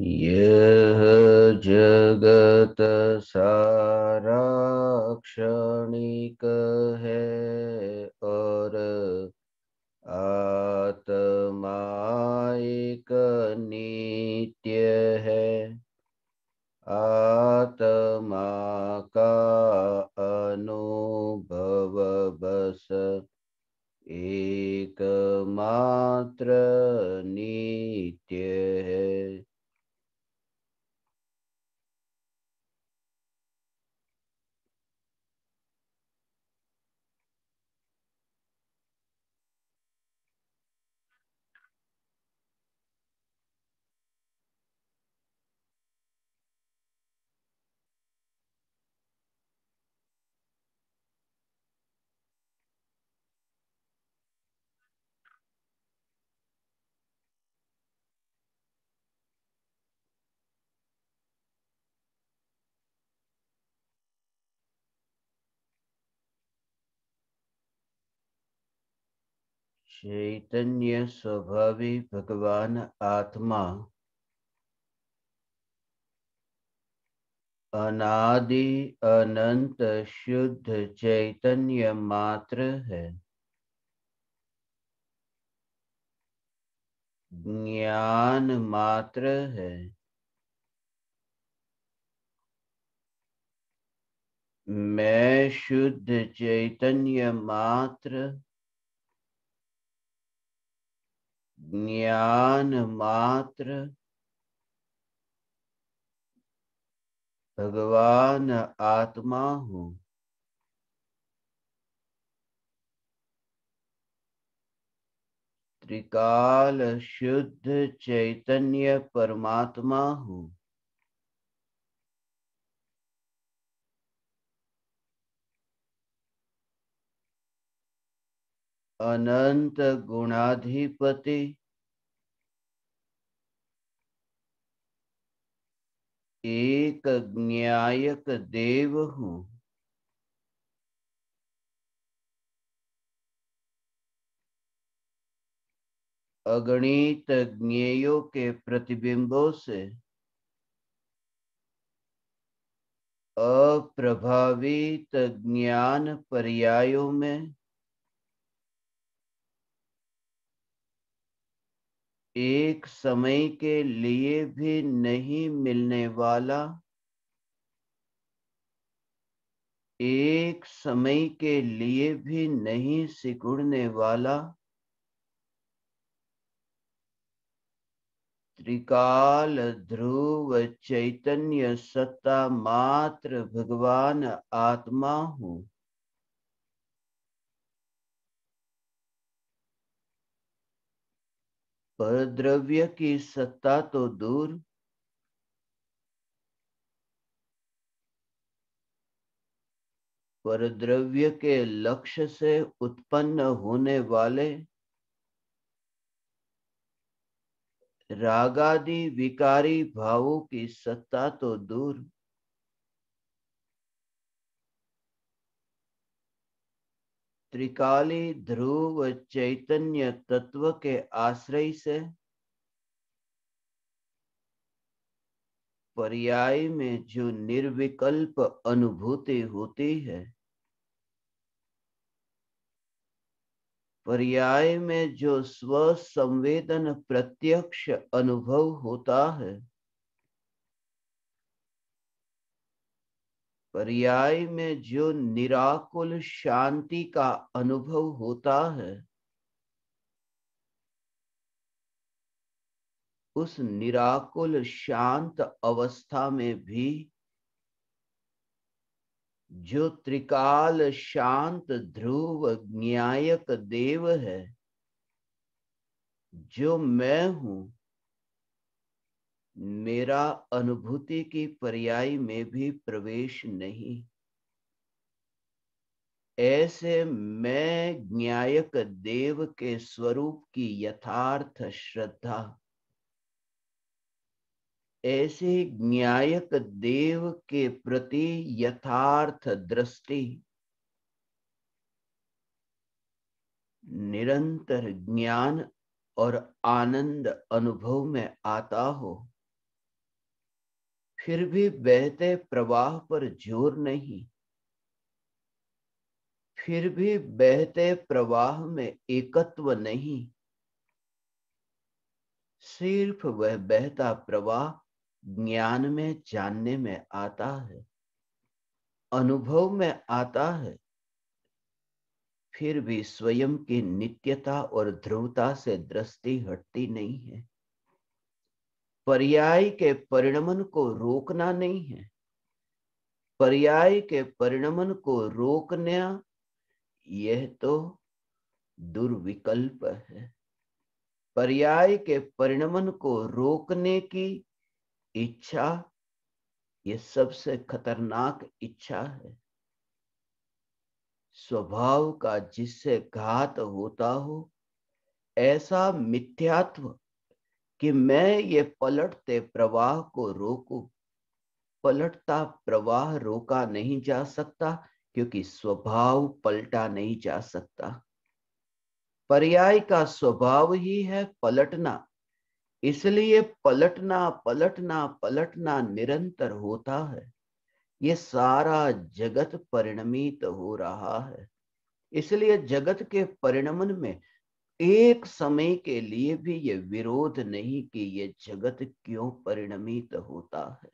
यह जगत सारा क्षणिक है और आत्मा एक नित्य है। आत्मा का अनुभव बस एकमात्र नित्य है। चैतन्य स्वभावी भगवान आत्मा अनादि अनंत शुद्ध चैतन्य मात्र है। ज्ञान मात्र है। मैं शुद्ध चैतन्य मात्र, ज्ञान मात्र, भगवान आत्मा हूँ। त्रिकाल शुद्ध चैतन्य परमात्मा हूँ। अनंत गुणाधिपति, एक ज्ञायक देव हूँ। अगणित ज्ञेयों के प्रतिबिंबों से अप्रभावित ज्ञान पर्यायों में एक समय के लिए भी नहीं मिलने वाला, एक समय के लिए भी नहीं सिकुड़ने वाला, त्रिकाल ध्रुव चैतन्य सत्ता मात्र भगवान आत्मा हूँ। परद्रव्य की सत्ता तो दूर, परद्रव्य के लक्ष्य से उत्पन्न होने वाले रागादि विकारी भावों की सत्ता तो दूर, त्रिकाली ध्रुव चैतन्य तत्व के आश्रय से पर्याय में जो निर्विकल्प अनुभूति होती है, पर्याय में जो स्व संवेदन प्रत्यक्ष अनुभव होता है, पर्याय में जो निराकुल शांति का अनुभव होता है, उस निराकुल शांत अवस्था में भी जो त्रिकाल शांत ध्रुव ज्ञायक देव है, जो मैं हूं, मेरा अनुभूति की पर्याय में भी प्रवेश नहीं। ऐसे मैं ज्ञायक देव के स्वरूप की यथार्थ श्रद्धा, ऐसे ज्ञायक देव के प्रति यथार्थ दृष्टि, निरंतर ज्ञान और आनंद अनुभव में आता हो, फिर भी बहते प्रवाह पर जोर नहीं, फिर भी बहते प्रवाह में एकत्व नहीं। सिर्फ वह बहता प्रवाह ज्ञान में, जानने में आता है, अनुभव में आता है, फिर भी स्वयं की नित्यता और ध्रुवता से दृष्टि हटती नहीं है। पर्याय के परिणमन को रोकना नहीं है, पर्याय के परिणमन को रोकना यह तो दुर्विकल्प है। पर्याय के परिणमन को रोकने की इच्छा यह सबसे खतरनाक इच्छा है। स्वभाव का जिससे घात होता हो, ऐसा मिथ्यात्व कि मैं ये पलटते प्रवाह को रोकूं। पलटता प्रवाह रोका नहीं जा सकता, क्योंकि स्वभाव पलटा नहीं जा सकता। पर्याय का स्वभाव ही है पलटना, इसलिए पलटना पलटना पलटना निरंतर होता है। ये सारा जगत परिणमित हो रहा है, इसलिए जगत के परिणमन में एक समय के लिए भी ये विरोध नहीं कि ये जगत क्यों परिणमित होता है।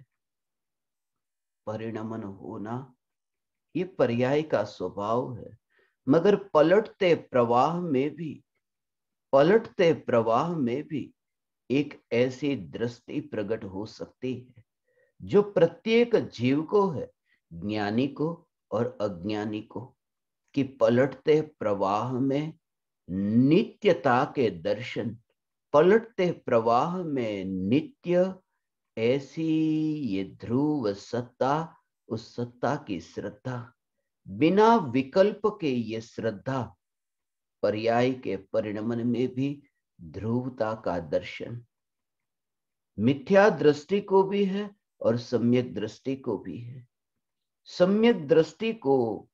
परिणमन होना ये पर्याय का स्वभाव है, मगर पलटते प्रवाह में भी, पलटते प्रवाह में भी एक ऐसी दृष्टि प्रकट हो सकती है जो प्रत्येक जीव को है, ज्ञानी को और अज्ञानी को, कि पलटते प्रवाह में नित्यता के दर्शन, पलटते प्रवाह में नित्य ऐसी ये ध्रुव सत्ता, उस सत्ता की श्रद्धा, बिना विकल्प के ये श्रद्धा, पर्याय के परिणमन में भी ध्रुवता का दर्शन। मिथ्या दृष्टि को भी है और सम्यक दृष्टि को भी है। सम्यक दृष्टि को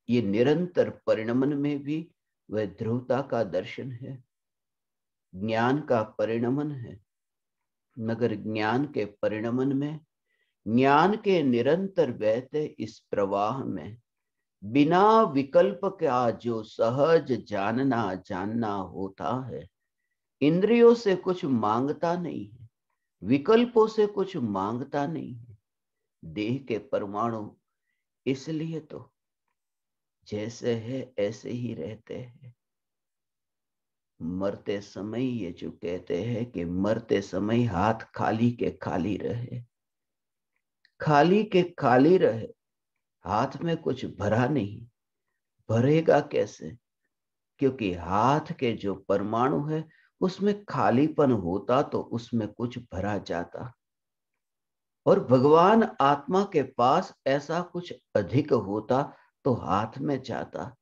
ये निरंतर परिणमन में भी वह ध्रुवता का दर्शन है, ज्ञान का परिणमन है, मगर ज्ञान के परिणमन में, ज्ञान के निरंतर बहते इस प्रवाह में बिना विकल्प का जो सहज जानना होता है, इंद्रियों से कुछ मांगता नहीं है, विकल्पों से कुछ मांगता नहीं है। देह के परमाणु इसलिए तो जैसे है ऐसे ही रहते हैं। मरते समय ये जो कहते हैं कि मरते समय हाथ खाली के खाली रहे, खाली के खाली रहे, हाथ में कुछ भरा नहीं, भरेगा कैसे? क्योंकि हाथ के जो परमाणु है उसमें खालीपन होता तो उसमें कुछ भरा जाता, और भगवान आत्मा के पास ऐसा कुछ अधिक होता तो हाथ में जाता।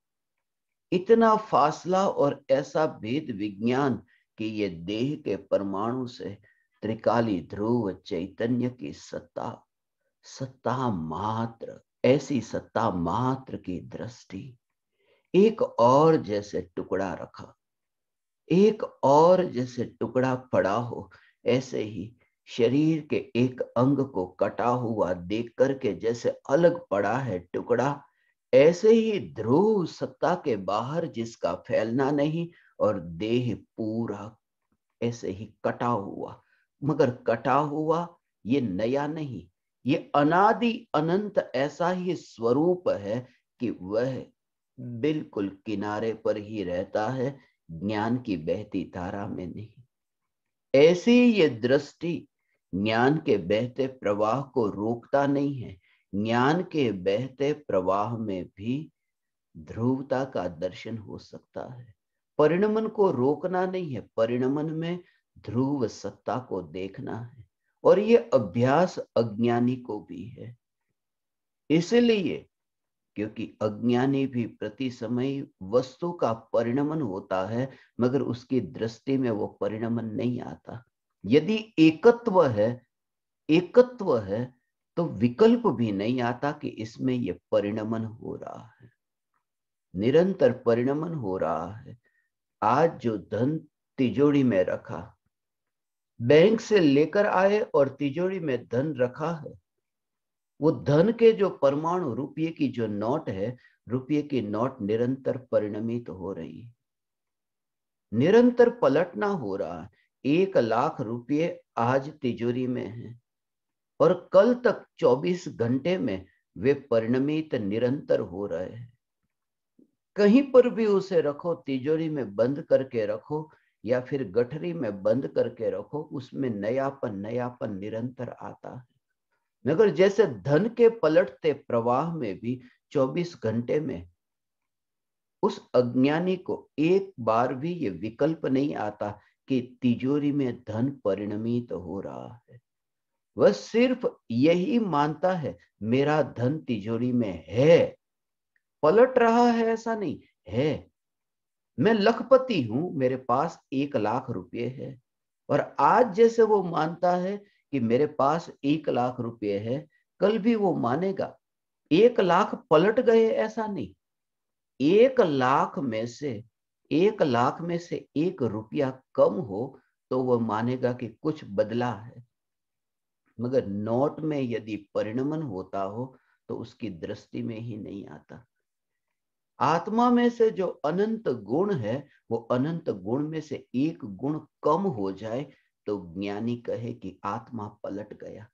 इतना फासला और ऐसा भेद विज्ञान कि ये देह के परमाणु से त्रिकाली ध्रुव चैतन्य की सत्ता, सत्ता मात्र, ऐसी सत्ता मात्र की दृष्टि, एक और जैसे टुकड़ा रखा, एक और जैसे टुकड़ा पड़ा हो, ऐसे ही शरीर के एक अंग को कटा हुआ देख करके जैसे अलग पड़ा है टुकड़ा, ऐसे ही ध्रुव सत्ता के बाहर जिसका फैलना नहीं, और देह पूरा ऐसे ही कटा हुआ, मगर कटा हुआ ये नया नहीं, ये अनादि अनंत ऐसा ही स्वरूप है कि वह बिल्कुल किनारे पर ही रहता है, ज्ञान की बहती धारा में नहीं। ऐसी ये दृष्टि ज्ञान के बहते प्रवाह को रोकता नहीं है। ज्ञान के बहते प्रवाह में भी ध्रुवता का दर्शन हो सकता है। परिणमन को रोकना नहीं है, परिणमन में ध्रुव सत्ता को देखना है, और ये अभ्यास अज्ञानी को भी है। इसलिए क्योंकि अज्ञानी भी प्रति समय वस्तु का परिणमन होता है, मगर उसकी दृष्टि में वो परिणमन नहीं आता। यदि एकत्व है, एकत्व है, तो विकल्प भी नहीं आता कि इसमें ये परिणमन हो रहा है, निरंतर परिणमन हो रहा है। आज जो धन तिजोरी में रखा, बैंक से लेकर आए और तिजोरी में धन रखा है, वो धन के जो परमाणु, रुपये की जो नोट है, रुपये की नोट निरंतर परिणमित हो रही है, निरंतर पलटना हो रहा है। 1 लाख रुपये आज तिजोरी में है और कल तक 24 घंटे में वे परिणमित निरंतर हो रहे हैं। कहीं पर भी उसे रखो, तिजोरी में बंद करके रखो या फिर गठरी में बंद करके रखो, उसमें नयापन नयापन निरंतर आता है। मगर जैसे धन के पलटते प्रवाह में भी 24 घंटे में उस अज्ञानी को एक बार भी ये विकल्प नहीं आता कि तिजोरी में धन परिणमित हो रहा है। वह सिर्फ यही मानता है मेरा धन तिजोरी में है, पलट रहा है ऐसा नहीं है। मैं लखपति हूं, मेरे पास 1 लाख रुपये है। और आज जैसे वो मानता है कि मेरे पास 1 लाख रुपये है, कल भी वो मानेगा 1 लाख पलट गए ऐसा नहीं। 1 लाख में से 1 लाख में से 1 रुपया कम हो तो वह मानेगा कि कुछ बदला है। मगर नोट में यदि परिणमन होता हो तो उसकी दृष्टि में ही नहीं आता। आत्मा में से जो अनंत गुण है, वो अनंत गुण में से एक गुण कम हो जाए तो ज्ञानी कहे कि आत्मा पलट गया।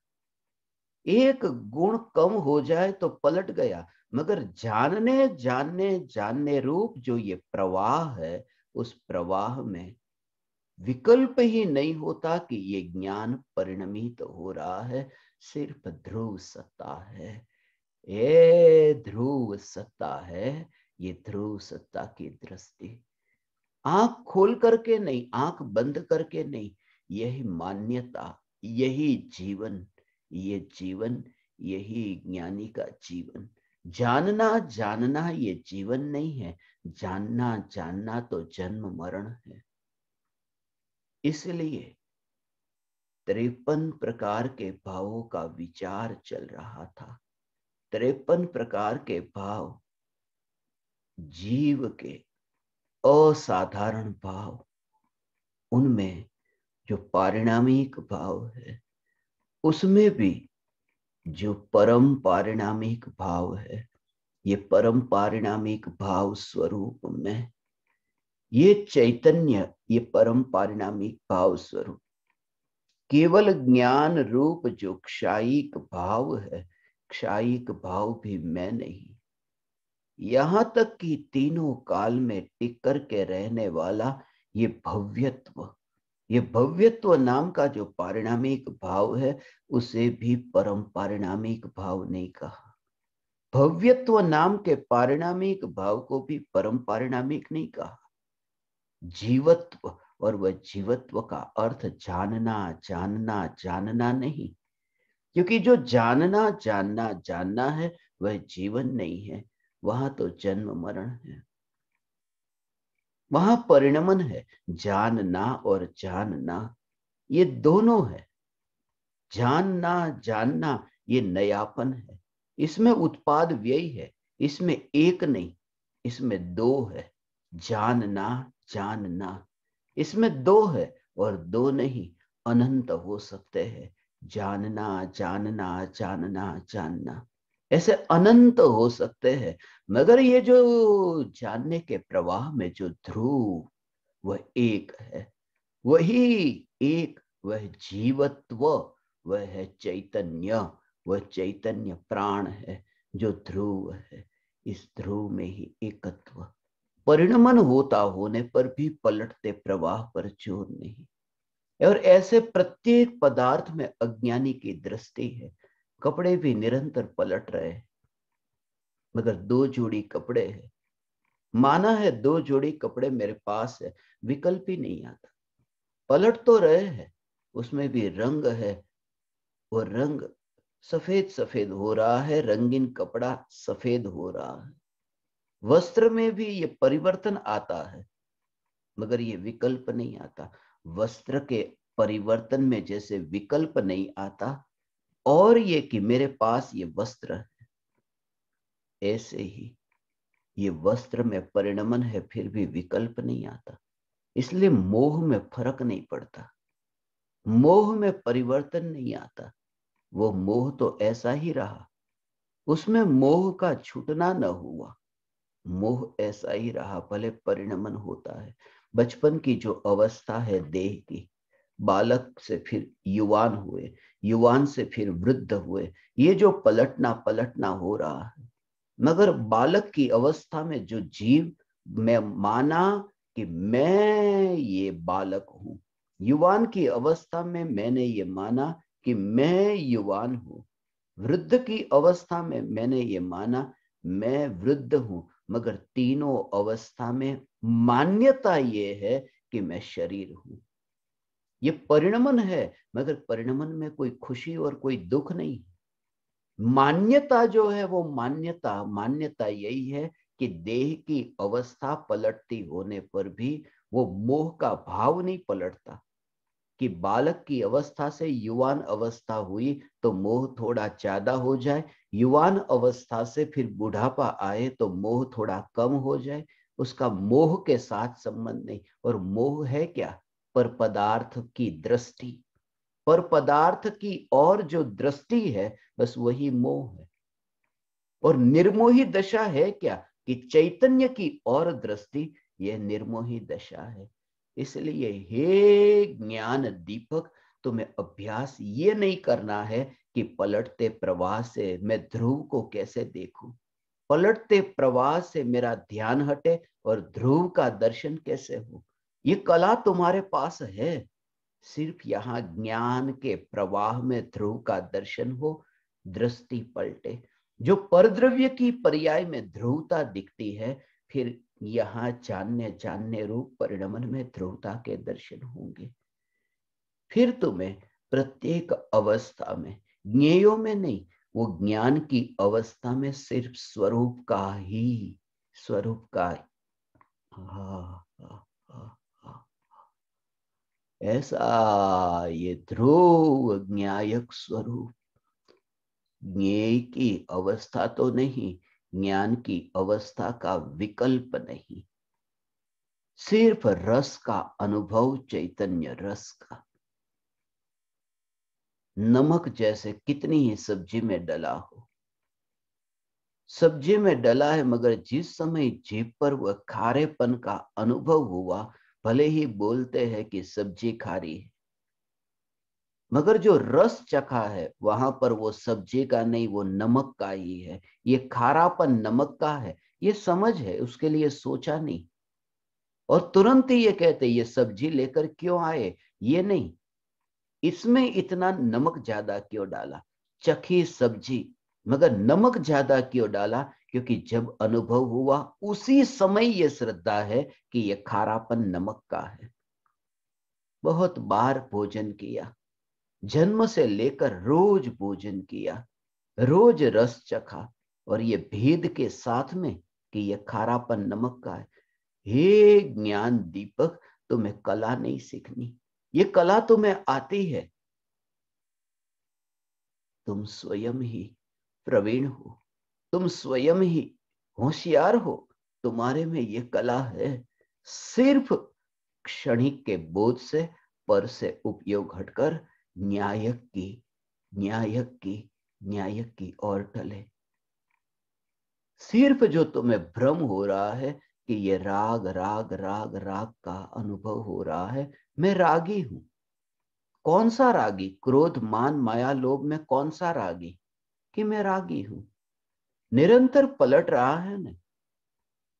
एक गुण कम हो जाए तो पलट गया। मगर जानने जानने जानने रूप जो ये प्रवाह है, उस प्रवाह में विकल्प ही नहीं होता कि ये ज्ञान परिणमित हो रहा है। सिर्फ ध्रुव सत्ता है, ये ध्रुव सत्ता है, ये ध्रुव सत्ता की दृष्टि। आंख खोल करके नहीं, आंख बंद करके नहीं, यही मान्यता, यही जीवन, ये जीवन, यही ज्ञानी का जीवन। जानना जानना ये जीवन नहीं है, जानना जानना तो जन्म मरण है। इसलिए 53 प्रकार के भावों का विचार चल रहा था। 53 प्रकार के भाव, जीव के असाधारण भाव, उनमें जो पारिणामिक भाव है, उसमें भी जो परम पारिणामिक भाव है, ये परम पारिणामिक भाव स्वरूप में ये चैतन्य, ये परम पारिणामिक भाव स्वरूप केवल ज्ञान रूप जो क्षायिक भाव है, क्षायिक भाव भी मैं नहीं। यहां तक कि तीनों काल में टिक कर के रहने वाला ये भव्यत्व, ये भव्यत्व नाम का जो पारिणामिक भाव है, उसे भी परम पारिणामिक भाव नहीं कहा। भव्यत्व नाम के पारिणामिक भाव को भी परम पारिणामिक नहीं कहा। जीवत्व, और वह जीवत्व का अर्थ जानना जानना जानना नहीं, क्योंकि जो जानना जानना जानना है वह जीवन नहीं है। वहां तो जन्म मरण है, वहां परिणमन है। जानना और जानना ये दोनों है। जानना जानना ये नयापन है, इसमें उत्पाद व्यय है, इसमें एक नहीं, इसमें दो है। जानना जानना, इसमें दो है और दो नहीं, अनंत हो सकते हैं। जानना जानना जानना जानना, ऐसे अनंत हो सकते हैं। मगर ये जो जानने के प्रवाह में जो ध्रुव, वह एक है, वही एक, वह जीवत्व, वह है चैतन्य, वह चैतन्य प्राण है जो ध्रुव है। इस ध्रुव में ही एकत्व, परिणमन होता होने पर भी पलटते प्रवाह पर जोर नहीं। और ऐसे प्रत्येक पदार्थ में अज्ञानी की दृष्टि है। कपड़े भी निरंतर पलट रहे हैं, मगर 2 जोड़ी कपड़े हैं, माना है 2 जोड़ी कपड़े मेरे पास है, विकल्प ही नहीं आता। पलट तो रहे हैं, उसमें भी रंग है, वो रंग सफेद सफेद हो रहा है, रंगीन कपड़ा सफेद हो रहा है। वस्त्र में भी ये परिवर्तन आता है, मगर ये विकल्प नहीं आता। वस्त्र के परिवर्तन में जैसे विकल्प नहीं आता, और ये कि मेरे पास ये वस्त्र है, ऐसे ही ये वस्त्र में परिणमन है, फिर भी विकल्प नहीं आता। इसलिए मोह में फर्क नहीं पड़ता, मोह में परिवर्तन नहीं आता। वो मोह तो ऐसा ही रहा, उसमें मोह का छूटना न हुआ। मोह ऐसा ही रहा, भले परिणमन होता है। बचपन की जो अवस्था है देह की, बालक से फिर युवान हुए, युवान से फिर वृद्ध हुए, ये जो पलटना पलटना हो रहा है। मगर बालक की अवस्था में जो जीव मैं माना कि मैं ये बालक हूं, युवान की अवस्था में मैंने ये माना कि मैं युवान हूं, वृद्ध की अवस्था में मैंने ये माना मैं वृद्ध हूं। मगर तीनों अवस्था में मान्यता ये है कि मैं शरीर हूं। ये परिणमन है, मगर परिणमन में कोई खुशी और कोई दुख नहीं। मान्यता जो है वो मान्यता मान्यता यही है कि देह की अवस्था पलटती होने पर भी वो मोह का भाव नहीं पलटता। कि बालक की अवस्था से युवान अवस्था हुई तो मोह थोड़ा ज्यादा हो जाए, युवान अवस्था से फिर बुढ़ापा आए तो मोह थोड़ा कम हो जाए, उसका मोह के साथ संबंध नहीं। और मोह है क्या? पर पदार्थ की दृष्टि, पर पदार्थ की और जो दृष्टि है बस वही मोह है। और निर्मोही दशा है क्या? कि चैतन्य की और दृष्टि, यह निर्मोही दशा है। इसलिए हे ज्ञान दीपक, तुम्हें अभ्यास ये नहीं करना है कि पलटते प्रवाह से मैं ध्रुव को कैसे देखूं, पलटते प्रवाह से मेरा ध्यान हटे और ध्रुव का दर्शन कैसे हो। ये कला तुम्हारे पास है, सिर्फ यहां ज्ञान के प्रवाह में ध्रुव का दर्शन हो, दृष्टि पलटे। जो परद्रव्य की पर्याय में ध्रुवता दिखती है, फिर यहां जानने जानने रूप परिणमन में ध्रुवता के दर्शन होंगे। फिर तुम्हें प्रत्येक अवस्था में, ज्ञेयों में नहीं, वो ज्ञान की अवस्था में सिर्फ स्वरूप का ही, स्वरूप का हाँ हाँ हाँ हाँ, ऐसा ये ध्रुव ज्ञायक स्वरूप, ज्ञेय की अवस्था तो नहीं, ज्ञान की अवस्था का विकल्प नहीं, सिर्फ रस का अनुभव, चैतन्य रस का। नमक जैसे कितनी ही सब्जी में डला हो, सब्जी में डला है, मगर जिस समय जीभ पर वह खारेपन का अनुभव हुआ, भले ही बोलते हैं कि सब्जी खारी है, मगर जो रस चखा है वहां पर वो सब्जी का नहीं, वो नमक का ही है। ये खारापन नमक का है, ये समझ है, उसके लिए सोचा नहीं। और तुरंत ही ये कहते ये सब्जी लेकर क्यों आए, ये नहीं, इसमें इतना नमक ज्यादा क्यों डाला, चखी सब्जी मगर नमक ज्यादा क्यों डाला, क्योंकि जब अनुभव हुआ उसी समय ये श्रद्धा है कि ये खारापन नमक का है। बहुत बार भोजन किया, जन्म से लेकर रोज भोजन किया, रोज रस चखा, और ये भेद के साथ में कि ये खारापन नमक का है। हे ज्ञान दीपक, तुम्हें कला नहीं सीखनी, ये कला तुम्हें आती है, तुम स्वयं ही प्रवीण हो, तुम स्वयं ही होशियार हो, तुम्हारे में ये कला है। सिर्फ क्षणिक के बोध से, पर से उपयोग हटकर न्यायक की, न्यायक की, न्यायक की ओर टले। सिर्फ जो तुम्हें भ्रम हो रहा है कि ये राग राग राग राग का अनुभव हो रहा है, मैं रागी हूं। कौन सा रागी? क्रोध मान माया लोभ में कौन सा रागी? कि मैं रागी हूं। निरंतर पलट रहा है ना,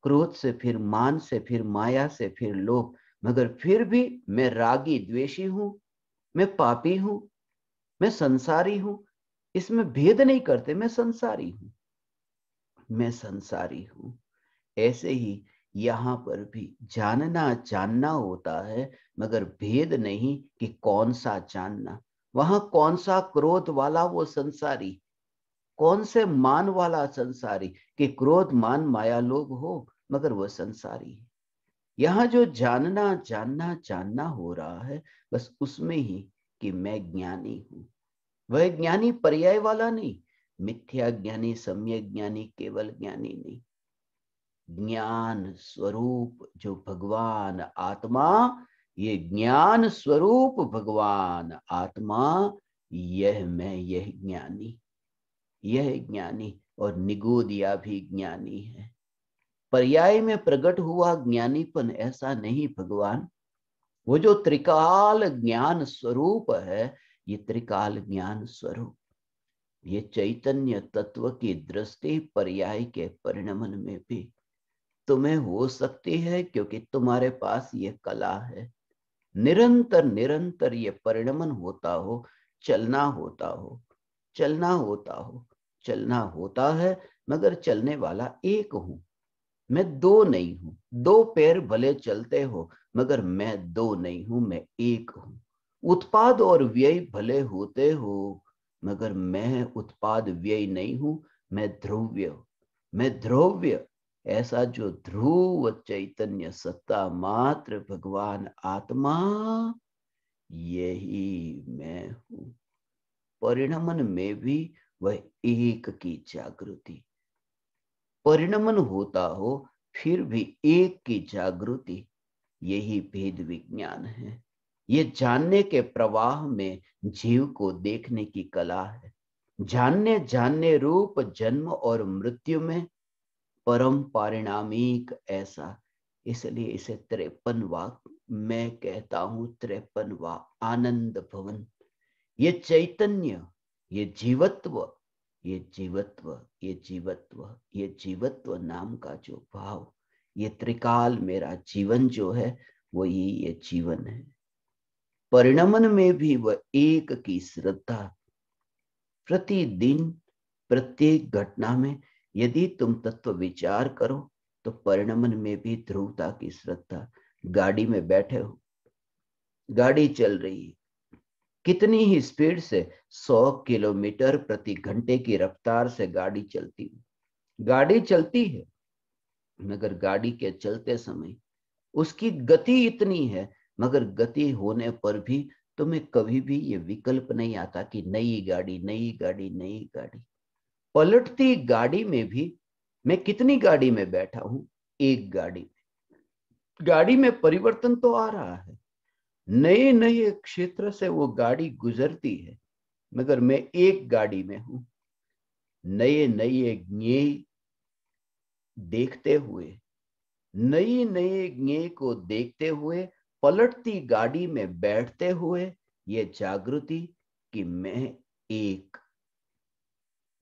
क्रोध से फिर मान से फिर माया से फिर लोभ, मगर फिर भी मैं रागी द्वेषी हूं, मैं पापी हूं, मैं संसारी हूं। इसमें भेद नहीं करते, मैं संसारी हूं, मैं संसारी हूं। ऐसे ही यहां पर भी जानना जानना होता है, मगर भेद नहीं कि कौन सा जानना। वहां कौन सा क्रोध वाला वो संसारी, कौन से मान वाला संसारी, कि क्रोध मान माया लोभ हो मगर वो संसारी है। यहां जो जानना जानना जानना हो रहा है, बस उसमें ही कि मैं ज्ञानी हूं। वह ज्ञानी पर्याय वाला नहीं, मिथ्या ज्ञानी सम्यक ज्ञानी केवल ज्ञानी नहीं, ज्ञान स्वरूप जो भगवान आत्मा, ये ज्ञान स्वरूप भगवान आत्मा, यह मैं, यह ज्ञानी। यह ज्ञानी और निगोदिया भी ज्ञानी है। पर्याय में प्रकट हुआ ज्ञानीपन ऐसा नहीं भगवान, वो जो त्रिकाल ज्ञान स्वरूप है, ये त्रिकाल ज्ञान स्वरूप, ये चैतन्य तत्व की दृष्टि पर्याय के परिणमन में भी तुम्हें हो सकती है, क्योंकि तुम्हारे पास ये कला है। निरंतर निरंतर ये परिणमन होता हो, चलना होता हो, चलना होता हो, चलना होता है, मगर चलने वाला एक हूं मैं, दो नहीं हूं। दो पैर भले चलते हो, मगर मैं दो नहीं हूं, मैं एक हूं। उत्पाद और व्यय भले होते हो, मगर मैं उत्पाद व्यय नहीं हूं, मैं ध्रुव्य, मैं ध्रुव्य। ऐसा जो ध्रुव चैतन्य सत्ता मात्र भगवान आत्मा, यही मैं हूं। परिणमन में भी वह एक की जागृति, परिणमन होता हो फिर भी एक की जागृति, यही भेद विज्ञान है। ये जानने के प्रवाह में जीव को देखने की कला है। जानने जानने रूप जन्म और मृत्यु में परम पारिणामिक ऐसा, इसलिए इसे 53वां मैं कहता हूं, 53वां आनंद भवन। ये चैतन्य, ये जीवत्व, ये जीवत्व, ये जीवत्व, ये जीवत्व नाम का जो भाव, ये त्रिकाल मेरा जीवन जो है, वो ये जीवन है। परिणमन में भी वह एक की श्रद्धा, प्रतिदिन प्रत्येक घटना में यदि तुम तत्व विचार करो, तो परिणमन में भी ध्रुवता की श्रद्धा। गाड़ी में बैठे हो, गाड़ी चल रही है, कितनी ही स्पीड से, 100 किलोमीटर प्रति घंटे की रफ्तार से गाड़ी चलती है। गाड़ी चलती है, मगर गाड़ी के चलते समय उसकी गति इतनी है, मगर गति होने पर भी तुम्हें कभी भी ये विकल्प नहीं आता कि नई गाड़ी, नई गाड़ी, नई गाड़ी। पलटती गाड़ी में भी मैं कितनी गाड़ी में बैठा हूं, एक गाड़ी में। गाड़ी में परिवर्तन तो आ रहा है, नए नए क्षेत्र से वो गाड़ी गुजरती है, मगर मैं एक गाड़ी में हूं। नए नए ज्ञेय देखते हुए, नई नए ज्ञेय को देखते हुए, पलटती गाड़ी में बैठते हुए, ये जागृति कि मैं एक,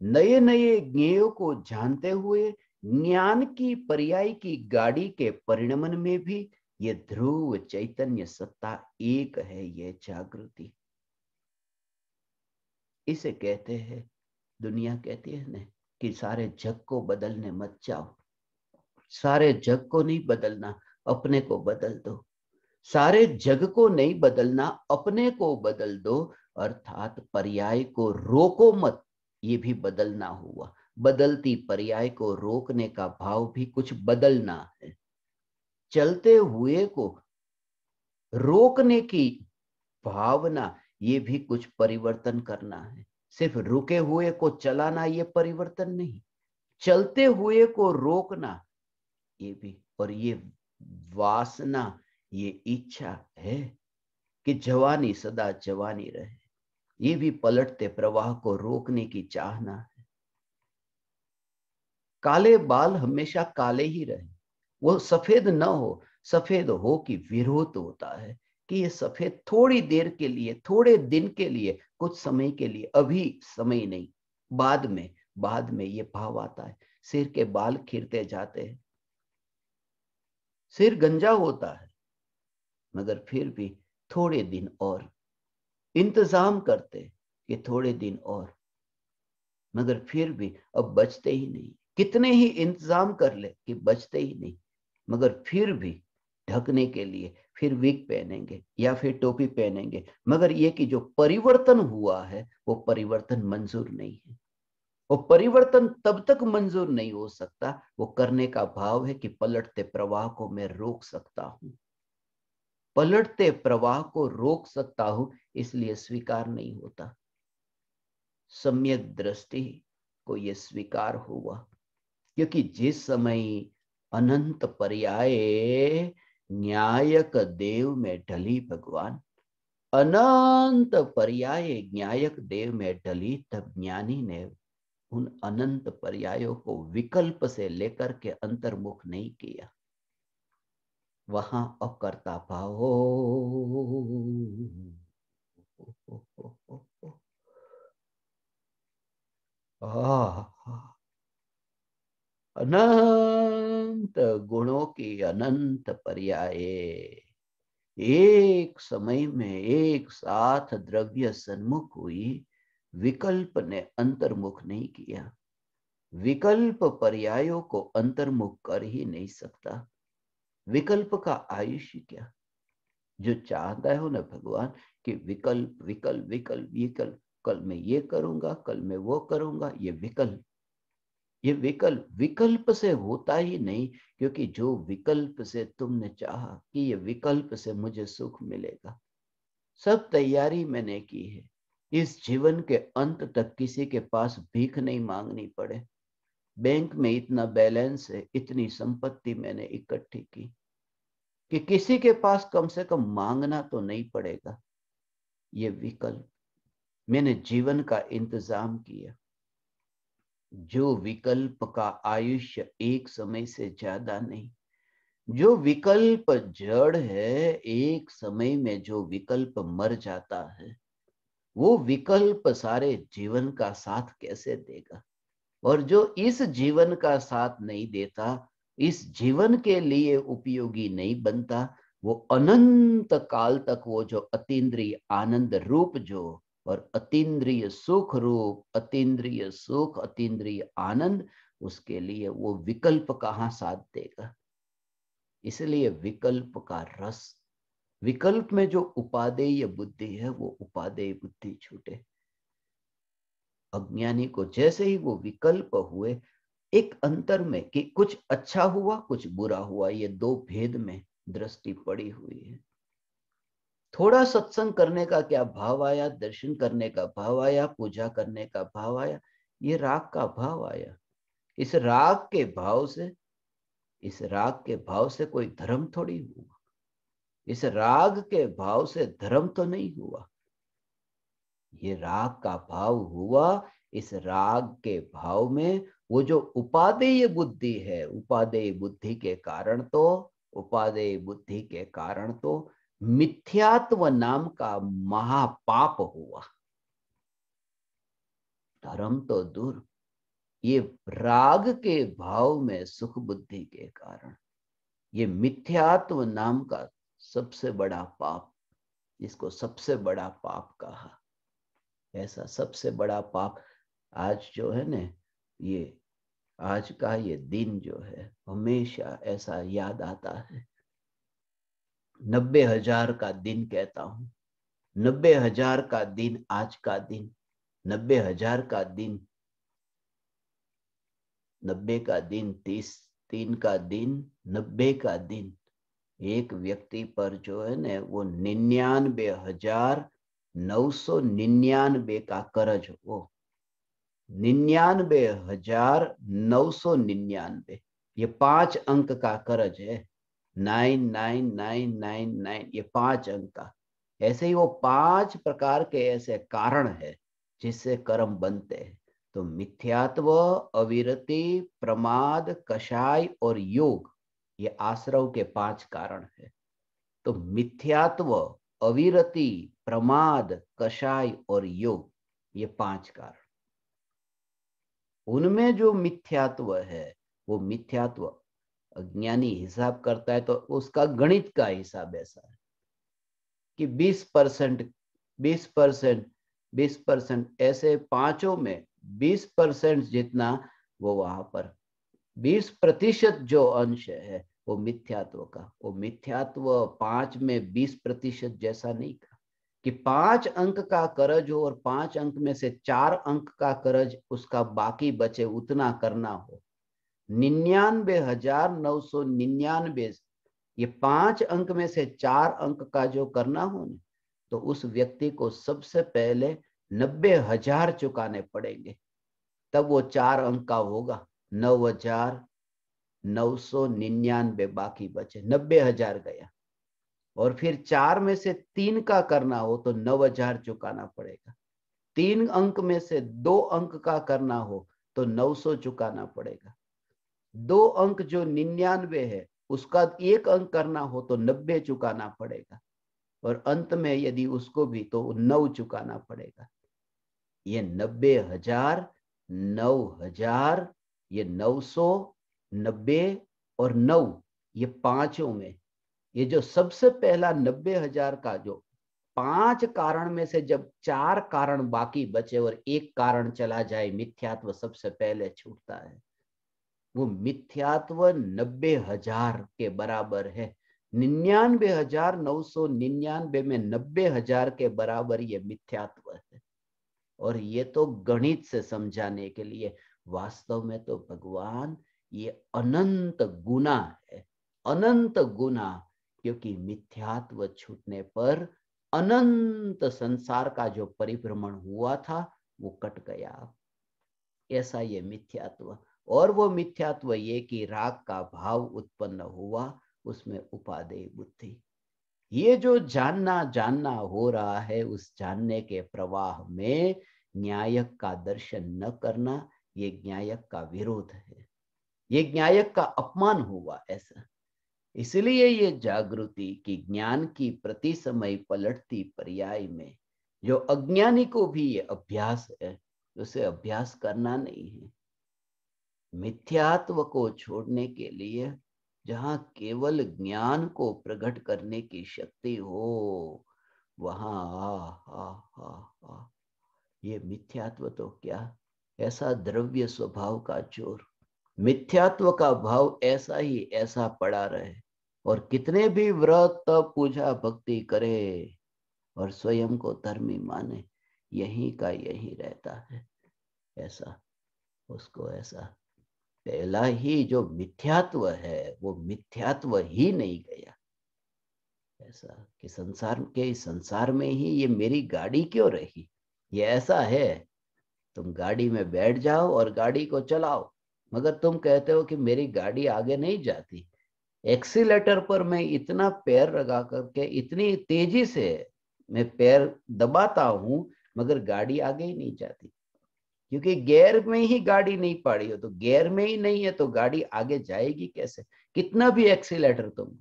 नए नए ज्ञेयों को जानते हुए, ज्ञान की पर्याय की गाड़ी के परिणमन में भी ये ध्रुव चैतन्य सत्ता एक है, ये जागृति। इसे कहते हैं, दुनिया कहती है ना कि सारे जग को बदलने मत जाओ। सारे जग को नहीं बदलना, अपने को बदल दो। सारे जग को नहीं बदलना, अपने को बदल दो। अर्थात पर्याय को रोको मत, ये भी बदलना हुआ। बदलती पर्याय को रोकने का भाव भी कुछ बदलना है। चलते हुए को रोकने की भावना, ये भी कुछ परिवर्तन करना है। सिर्फ रुके हुए को चलाना, ये परिवर्तन नहीं। चलते हुए को रोकना, ये भी। और ये वासना, ये इच्छा है कि जवानी सदा जवानी रहे, ये भी पलटते प्रवाह को रोकने की चाहना है। काले बाल हमेशा काले ही रहे, वो सफेद न हो। सफेद हो कि विरोध होता है कि ये सफेद थोड़ी देर के लिए, थोड़े दिन के लिए, कुछ समय के लिए, अभी समय नहीं, बाद में, बाद में ये भाव आता है। सिर के बाल खिरते जाते हैं, सिर गंजा होता है, मगर फिर भी थोड़े दिन और इंतजाम करते कि थोड़े दिन और, मगर फिर भी अब बचते ही नहीं। कितने ही इंतजाम कर ले कि बचते ही नहीं, मगर फिर भी ढकने के लिए फिर विग पहनेंगे या फिर टोपी पहनेंगे, मगर ये कि जो परिवर्तन हुआ है वो परिवर्तन मंजूर नहीं है। वो परिवर्तन तब तक मंजूर नहीं हो सकता, वो करने का भाव है कि पलटते प्रवाह को मैं रोक सकता हूं, पलटते प्रवाह को रोक सकता हूं, इसलिए स्वीकार नहीं होता। सम्यक दृष्टि को यह स्वीकार हुआ, क्योंकि जिस समय अनंत पर्याय न्यायक देव में ढली भगवान, अनंत पर्याय न्यायक देव में ढली, तब ज्ञानी ने उन अनंत पर्यायों को विकल्प से लेकर के अंतर्मुख नहीं किया। वहां अकर्ता भाव हो, अनंत गुणों की अनंत पर्याये एक समय में एक साथ द्रव्य सन्मुख हुई। विकल्प ने अंतर्मुख नहीं किया। विकल्प पर्यायों को अंतर्मुख कर ही नहीं सकता। विकल्प का आयुष्य क्या? जो चाहता है ना भगवान कि विकल्प विकल्प विकल्प विकल्प, कल मैं ये करूंगा, कल मैं वो करूंगा, ये विकल्प, ये विकल्प विकल्प से होता ही नहीं। क्योंकि जो विकल्प से तुमने चाहा कि ये विकल्प से मुझे सुख मिलेगा, सब तैयारी मैंने की है। इस जीवन के अंत तक किसी के पास भीख नहीं मांगनी पड़े। बैंक में इतना बैलेंस है, इतनी संपत्ति मैंने इकट्ठी की कि किसी के पास कम से कम मांगना तो नहीं पड़ेगा। ये विकल्प मैंने जीवन का इंतजाम किया। जो विकल्प का आयुष्य एक समय से ज्यादा नहीं, जो विकल्प जड़ है, एक समय में जो विकल्प मर जाता है, वो विकल्प सारे जीवन का साथ कैसे देगा? और जो इस जीवन का साथ नहीं देता, इस जीवन के लिए उपयोगी नहीं बनता, वो अनंत काल तक वो जो अतीन्द्रिय आनंद रूप जो और अतीन्द्रिय सुख रूप, अतीन्द्रिय सुख, अतीन्द्रिय आनंद, उसके लिए वो विकल्प कहाँ साथ देगा? इसलिए विकल्प का रस, विकल्प में जो उपादेय बुद्धि है, वो उपादेय बुद्धि छूटे। अज्ञानी को जैसे ही वो विकल्प हुए, एक अंतर में कि कुछ अच्छा हुआ कुछ बुरा हुआ, ये दो भेद में दृष्टि पड़ी हुई है। थोड़ा सत्संग करने का क्या भाव आया, दर्शन करने का भाव आया, पूजा करने का भाव आया, ये राग का भाव आया। इस राग के भाव से, इस राग के भाव से कोई धर्म थोड़ी हुआ। इस राग के भाव से धर्म तो नहीं हुआ। ये राग का भाव हुआ। इस राग के भाव में वो जो उपादेय बुद्धि है, उपादेय बुद्धि के कारण तो, उपादेय बुद्धि के कारण तो मिथ्यात्व नाम का महापाप हुआ। धर्म तो दूर, ये राग के भाव में सुख बुद्धि के कारण ये मिथ्यात्व नाम का सबसे बड़ा पाप, जिसको सबसे बड़ा पाप कहा, ऐसा सबसे बड़ा पाप आज जो है ना, ये आज का ये दिन जो है, हमेशा ऐसा याद आता है। 90,000 का दिन कहता हूं, 90,000 का दिन आज का दिन, 90,000 का दिन, 90 का दिन, 3 का दिन, 90 का दिन, एक व्यक्ति पर जो है ना वो 99,999 का कर्ज, वो 99,999, ये 5 अंक का कर्ज है। 99999, ये 5 अंक का। ऐसे ही वो 5 प्रकार के ऐसे कारण है जिससे कर्म बनते हैं। तो मिथ्यात्व, अविरति, प्रमाद, कषाय और योग, ये आश्रव के 5 कारण है। तो मिथ्यात्व, अविरति, प्रमाद, कषाय और योग, ये 5 कारण। उनमें जो मिथ्यात्व है, वो मिथ्यात्व अज्ञानी हिसाब करता है तो उसका गणित का हिसाब ऐसा है कि 20%, 20%, 20%, ऐसे पांचों में 20% जितना वो वहां पर 20% जो अंश है वो मिथ्यात्व का, वो मिथ्यात्व 5 में 20% जैसा नहीं था कि 5 अंक का कर्ज हो और 5 अंक में से 4 अंक का कर्ज उसका बाकी बचे उतना करना हो। 99,999, ये 5 अंक में से 4 अंक का जो करना हो ना, तो उस व्यक्ति को सबसे पहले 90,000 चुकाने पड़ेंगे, तब वो 4 अंक का होगा। 9,999 बाकी बचे, 90,000 गया। और फिर 4 में से 3 का करना हो तो 9,000 चुकाना पड़ेगा। 3 अंक में से 2 अंक का करना हो तो 900 चुकाना पड़ेगा। 2 अंक जो 99 है उसका 1 अंक करना हो तो 90 चुकाना पड़ेगा, और अंत में यदि उसको भी तो 9 चुकाना पड़ेगा। ये 90,000, 9,000, ये 900, 90 और 9, ये पांचों में ये जो सबसे पहला 90,000 का जो 5 कारण में से जब 4 कारण बाकी बचे और 1 कारण चला जाए, मिथ्यात्व सबसे पहले छूटता है। वो मिथ्यात्व 90,000 के बराबर है। 99,999 में 90,000 के बराबर ये मिथ्यात्व है। और ये तो गणित से समझाने के लिए, वास्तव में तो भगवान ये अनंत गुना है, अनंत गुना, क्योंकि मिथ्यात्व छूटने पर अनंत संसार का जो परिभ्रमण हुआ था वो कट गया। ऐसा ये मिथ्यात्व। और वो मिथ्यात्व ये कि राग का भाव उत्पन्न हुआ, उसमें उपादेय बुद्धि। ये जो जानना जानना हो रहा है, उस जानने के प्रवाह में न्यायक का दर्शन न करना, ये न्यायक का विरोध है, ये न्यायक का अपमान हुआ ऐसा। इसलिए ये जागृति की ज्ञान की प्रति समय पलटती पर्याय में जो अज्ञानी को भी ये अभ्यास है, उसे अभ्यास करना नहीं है। मिथ्यात्व को छोड़ने के लिए जहां केवल ज्ञान को प्रकट करने की शक्ति हो, वहां आ ये मिथ्यात्व तो क्या, ऐसा द्रव्य स्वभाव का चोर। मिथ्यात्व का भाव ऐसा ही ऐसा पड़ा रहे, और कितने भी व्रत तप पूजा भक्ति करे और स्वयं को धर्मी माने, यही का यही रहता है। ऐसा उसको ऐसा पहला ही जो मिथ्यात्व है वो मिथ्यात्व ही नहीं गया। ऐसा कि संसार में ही ये मेरी गाड़ी क्यों रही, ये ऐसा है। तुम गाड़ी में बैठ जाओ और गाड़ी को चलाओ, मगर तुम कहते हो कि मेरी गाड़ी आगे नहीं जाती। एक्सीलेटर पर मैं इतना पैर लगा करके इतनी तेजी से मैं पैर दबाता हूं, मगर गाड़ी आगे ही नहीं जाती, क्योंकि गियर में ही गाड़ी नहीं पड़ी हो। तो गियर में ही नहीं है तो गाड़ी आगे जाएगी कैसे, कितना भी एक्सीलेटर तुम।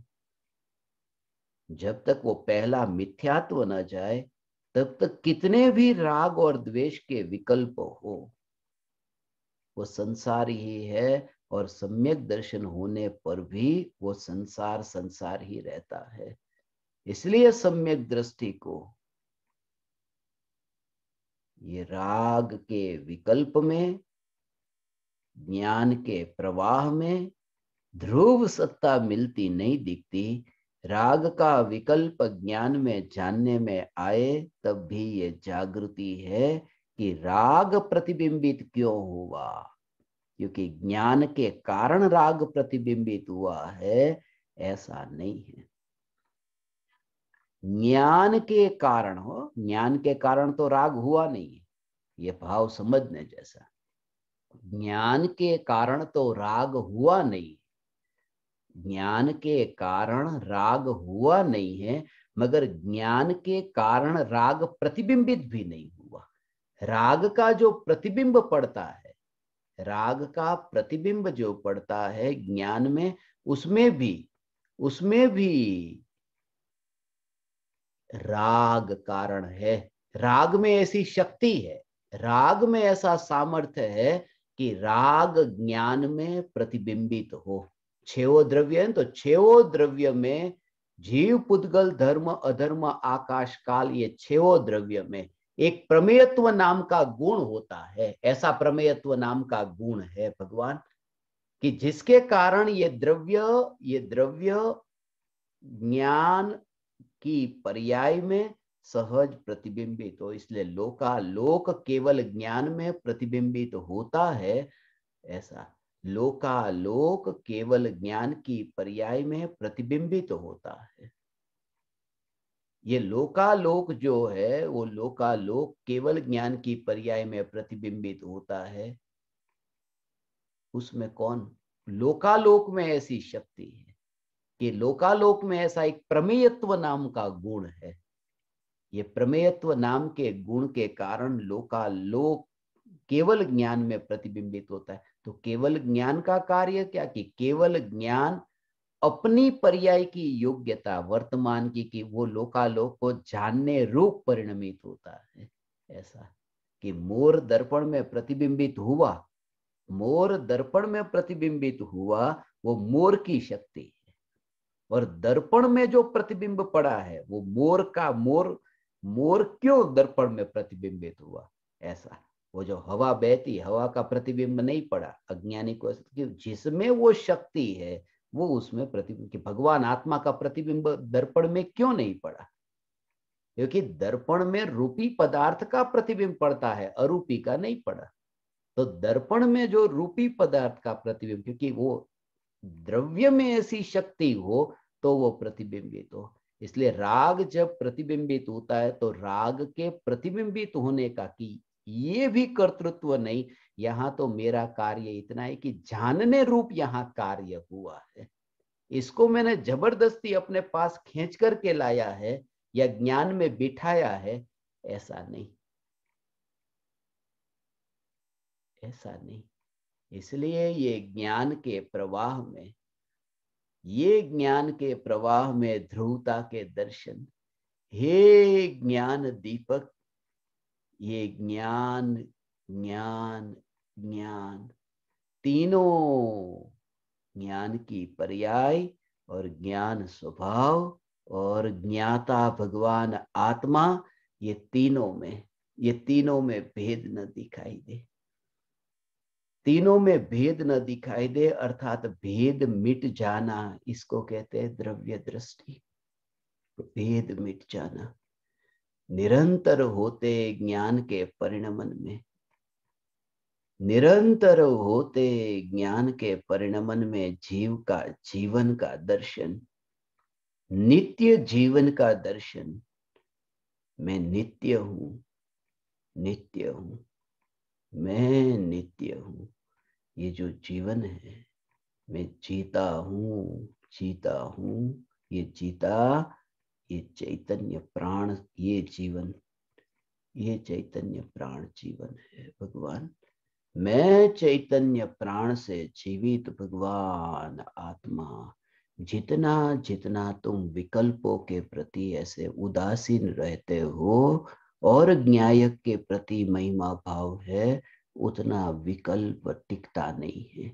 जब तक वो पहला मिथ्यात्व न जाए, तब तक कितने भी राग और द्वेष के विकल्प हो, वो संसार ही है। और सम्यक दर्शन होने पर भी वो संसार संसार ही रहता है। इसलिए सम्यक दृष्टि को ये राग के विकल्प में, ज्ञान के प्रवाह में ध्रुव सत्ता मिलती नहीं दिखती। राग का विकल्प ज्ञान में जानने में आए तब भी ये जागृति है कि राग प्रतिबिंबित क्यों हुआ, क्योंकि ज्ञान के कारण राग प्रतिबिंबित हुआ है, ऐसा नहीं है। ज्ञान के कारण हो, ज्ञान के कारण तो राग हुआ नहीं है, ये भाव समझने जैसा। ज्ञान के कारण तो राग हुआ नहीं, ज्ञान के कारण राग हुआ नहीं है, मगर ज्ञान के कारण राग प्रतिबिंबित भी नहीं हुआ। राग का जो प्रतिबिंब पड़ता है, राग का प्रतिबिंब जो पड़ता है ज्ञान में, उसमें भी राग कारण है। राग में ऐसी शक्ति है, राग में ऐसा सामर्थ्य है कि राग ज्ञान में प्रतिबिंबित हो। छेवो द्रव्य है तो छेवो द्रव्य में जीव पुद्गल धर्म अधर्म आकाश काल, ये छेवो द्रव्य में एक प्रमेयत्व नाम का गुण होता है। ऐसा प्रमेयत्व नाम का गुण है भगवान कि जिसके कारण ये द्रव्य ज्ञान की पर्याय में सहज प्रतिबिंबित हो। इसलिए लोकालोक केवल ज्ञान में प्रतिबिंबित होता है। ऐसा लोकालोक केवल ज्ञान की पर्याय में प्रतिबिंबित होता है। ये लोकालोक जो है वो लोकालोक केवल ज्ञान की पर्याय में प्रतिबिंबित होता है। उसमें कौन, लोकालोक में ऐसी शक्ति है कि लोकालोक में ऐसा एक प्रमेयत्व नाम का गुण है। ये प्रमेयत्व नाम के गुण के कारण लोकालोक केवल ज्ञान में प्रतिबिंबित होता है। तो केवल ज्ञान का कार्य क्या, कि केवल ज्ञान अपनी पर्याय की योग्यता वर्तमान की कि वो लोकालोक को जानने रूप परिणमित होता है। ऐसा कि मोर दर्पण में प्रतिबिंबित हुआ, मोर दर्पण में प्रतिबिंबित हुआ, वो मोर की शक्ति है। और दर्पण में जो प्रतिबिंब पड़ा है वो मोर का, मोर मोर क्यों दर्पण में प्रतिबिंबित हुआ, ऐसा। वो जो हवा बहती, हवा का प्रतिबिंब नहीं पड़ा अज्ञानी को, जिसमें वो शक्ति है वो उसमें प्रतिबिंब, कि भगवान आत्मा का प्रतिबिंब दर्पण में क्यों नहीं पड़ा, क्योंकि दर्पण में रूपी पदार्थ का प्रतिबिंब पड़ता है, अरूपी का नहीं पड़ा। तो दर्पण में जो रूपी पदार्थ का प्रतिबिंब, क्योंकि वो द्रव्य में ऐसी शक्ति हो तो वो प्रतिबिंबित हो। इसलिए राग जब प्रतिबिंबित होता है तो राग के प्रतिबिंबित होने का, कि ये भी कर्तृत्व नहीं, यहां तो मेरा कार्य इतना है कि जानने रूप यहां कार्य हुआ है, इसको मैंने जबरदस्ती अपने पास खींच करके लाया है या ज्ञान में बिठाया है, ऐसा नहीं, ऐसा नहीं। इसलिए ये ज्ञान के प्रवाह में, ये ज्ञान के प्रवाह में ध्रुवता के दर्शन, हे ज्ञान दीपक, ये ज्ञान ज्ञान ज्ञान तीनों, ज्ञान की पर्याय और ज्ञान स्वभाव और ज्ञाता भगवान आत्मा, ये तीनों में, ये तीनों में भेद न दिखाई दे, तीनों में भेद न दिखाई दे, अर्थात भेद मिट जाना, इसको कहते हैं द्रव्य दृष्टि। भेद मिट जाना, निरंतर होते ज्ञान के परिणमन में, निरंतर होते ज्ञान के परिणमन में जीव का जीवन का दर्शन, नित्य जीवन का दर्शन। मैं नित्य हूं, नित्य हूं, मैं नित्य हूं। ये जो जीवन है, मैं जीता हूं, जीता हूं, ये जीता, ये चैतन्य प्राण, ये जीवन, ये चैतन्य प्राण जीवन है भगवान। मैं चैतन्य प्राण से जीवित भगवान आत्मा। जितना जितना तुम विकल्पों के प्रति ऐसे उदासीन रहते हो और न्यायक के प्रति महिमा भाव है, उतना विकल्प टिकता नहीं है,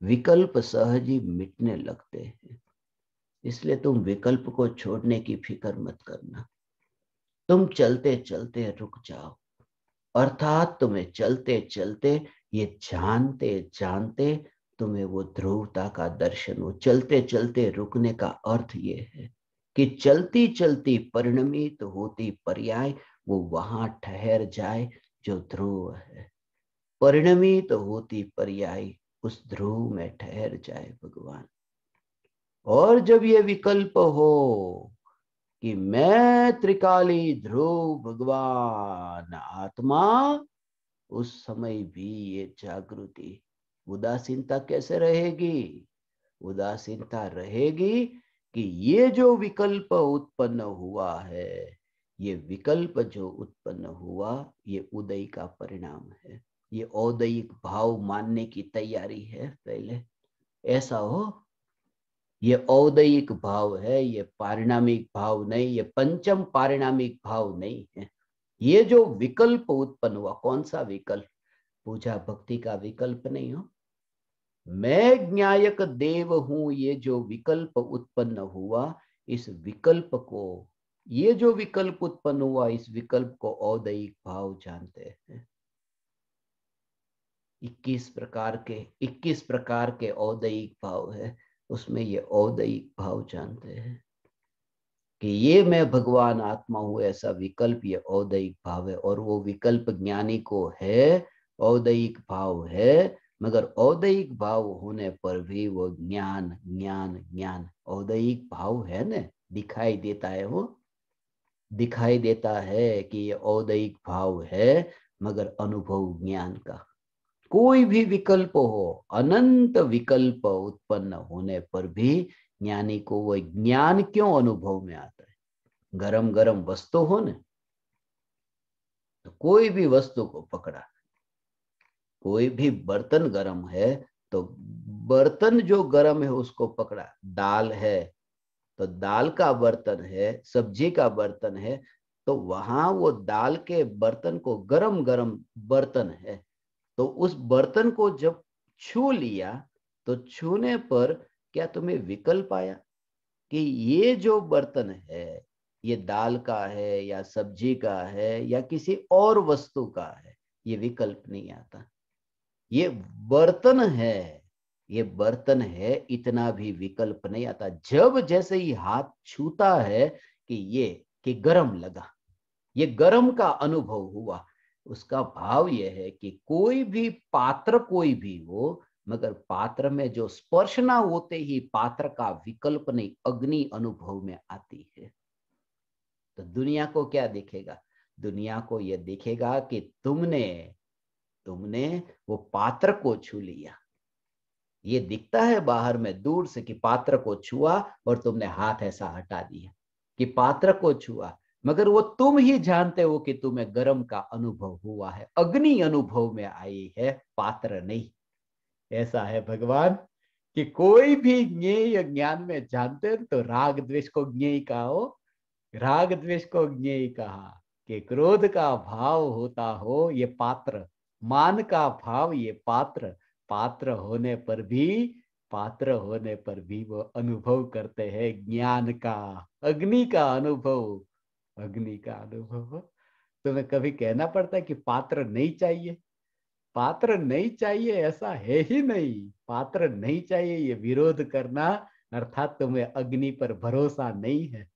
विकल्प सहज ही मिटने लगते हैं। इसलिए तुम विकल्प को छोड़ने की फिक्र मत करना, तुम चलते चलते रुक जाओ, अर्थात तुम्हें चलते चलते, ये जानते जानते तुम्हें वो ध्रुवता का दर्शन हो। चलते चलते रुकने का अर्थ ये है कि चलती चलती परिणमित होती पर्याय वो वहां ठहर जाए जो ध्रुव है, परिणमित होती पर्याय उस ध्रुव में ठहर जाए भगवान। और जब ये विकल्प हो कि मैं त्रिकाली ध्रुव भगवान आत्मा, उस समय भी ये जागृति, उदासीनता कैसे रहेगी, उदासीनता रहेगी कि ये जो विकल्प उत्पन्न हुआ है, ये विकल्प जो उत्पन्न हुआ, ये उदय का परिणाम है, ये औदयिक भाव मानने की तैयारी है पहले, ऐसा हो। ये औदयिक भाव है, ये पारिणामिक भाव नहीं, ये पंचम पारिणामिक भाव नहीं है। ये जो विकल्प उत्पन्न हुआ, कौन सा विकल्प, पूजा भक्ति का विकल्प नहीं हो, मैं ज्ञायक देव हूं, ये जो विकल्प उत्पन्न हुआ, इस विकल्प को, ये जो विकल्प उत्पन्न हुआ, इस विकल्प को औदयिक भाव जानते हैं। 21 प्रकार के औदयिक भाव है, उसमें ये औदयिक भाव जानते हैं कि ये मैं भगवान आत्मा हूं, ऐसा विकल्प ये औदयिक भाव है। और वो विकल्प ज्ञानी को है, औदयिक भाव है, मगर औदयिक भाव होने पर भी वो ज्ञान ज्ञान ज्ञान, औदयिक भाव है ना, दिखाई देता है, वो दिखाई देता है कि ये औदयिक भाव है, मगर अनुभव ज्ञान का। कोई भी विकल्प हो, अनंत विकल्प उत्पन्न होने पर भी ज्ञानी को वो ज्ञान क्यों अनुभव में आता है। गरम गरम वस्तु हो न, तो कोई भी वस्तु को पकड़ा, कोई भी बर्तन गर्म है तो बर्तन जो गर्म है उसको पकड़ा। दाल है तो दाल का बर्तन है, सब्जी का बर्तन है, तो वहां वो दाल के बर्तन को गरम गरम बर्तन है, तो उस बर्तन को जब छू लिया तो छूने पर क्या तुम्हें विकल्प आया कि ये जो बर्तन है ये दाल का है या सब्जी का है या किसी और वस्तु का है? ये विकल्प नहीं आता। ये बर्तन है, ये बर्तन है, इतना भी विकल्प नहीं आता। जब जैसे ही हाथ छूता है कि ये कि गरम लगा, ये गरम का अनुभव हुआ, उसका भाव यह है कि कोई भी पात्र कोई भी हो, मगर पात्र में जो स्पर्श ना होते ही पात्र का विकल्प नहीं, अग्नि अनुभव में आती है। तो दुनिया को क्या दिखेगा? दुनिया को यह दिखेगा कि तुमने तुमने वो पात्र को छू लिया। ये दिखता है बाहर में दूर से कि पात्र को छुआ और तुमने हाथ ऐसा हटा दिया कि पात्र को छुआ, मगर वो तुम ही जानते हो कि तुम्हें गर्म का अनुभव हुआ है, अग्नि अनुभव में आई है, पात्र नहीं। ऐसा है भगवान कि कोई भी ज्ञेय ज्ञान में जानते हैं तो राग द्वेष को ज्ञेय कहा हो, राग द्वेष को ज्ञेय कहा कि क्रोध का भाव होता हो ये पात्र, मान का भाव ये पात्र, पात्र होने पर भी, पात्र होने पर भी वो अनुभव करते हैं ज्ञान का, अग्नि का अनुभव, अग्नि का अनुभव। तुम्हें कभी कहना पड़ता है कि पात्र नहीं चाहिए? पात्र नहीं चाहिए ऐसा है ही नहीं, पात्र नहीं चाहिए ये विरोध करना अर्थात तुम्हें अग्नि पर भरोसा नहीं है।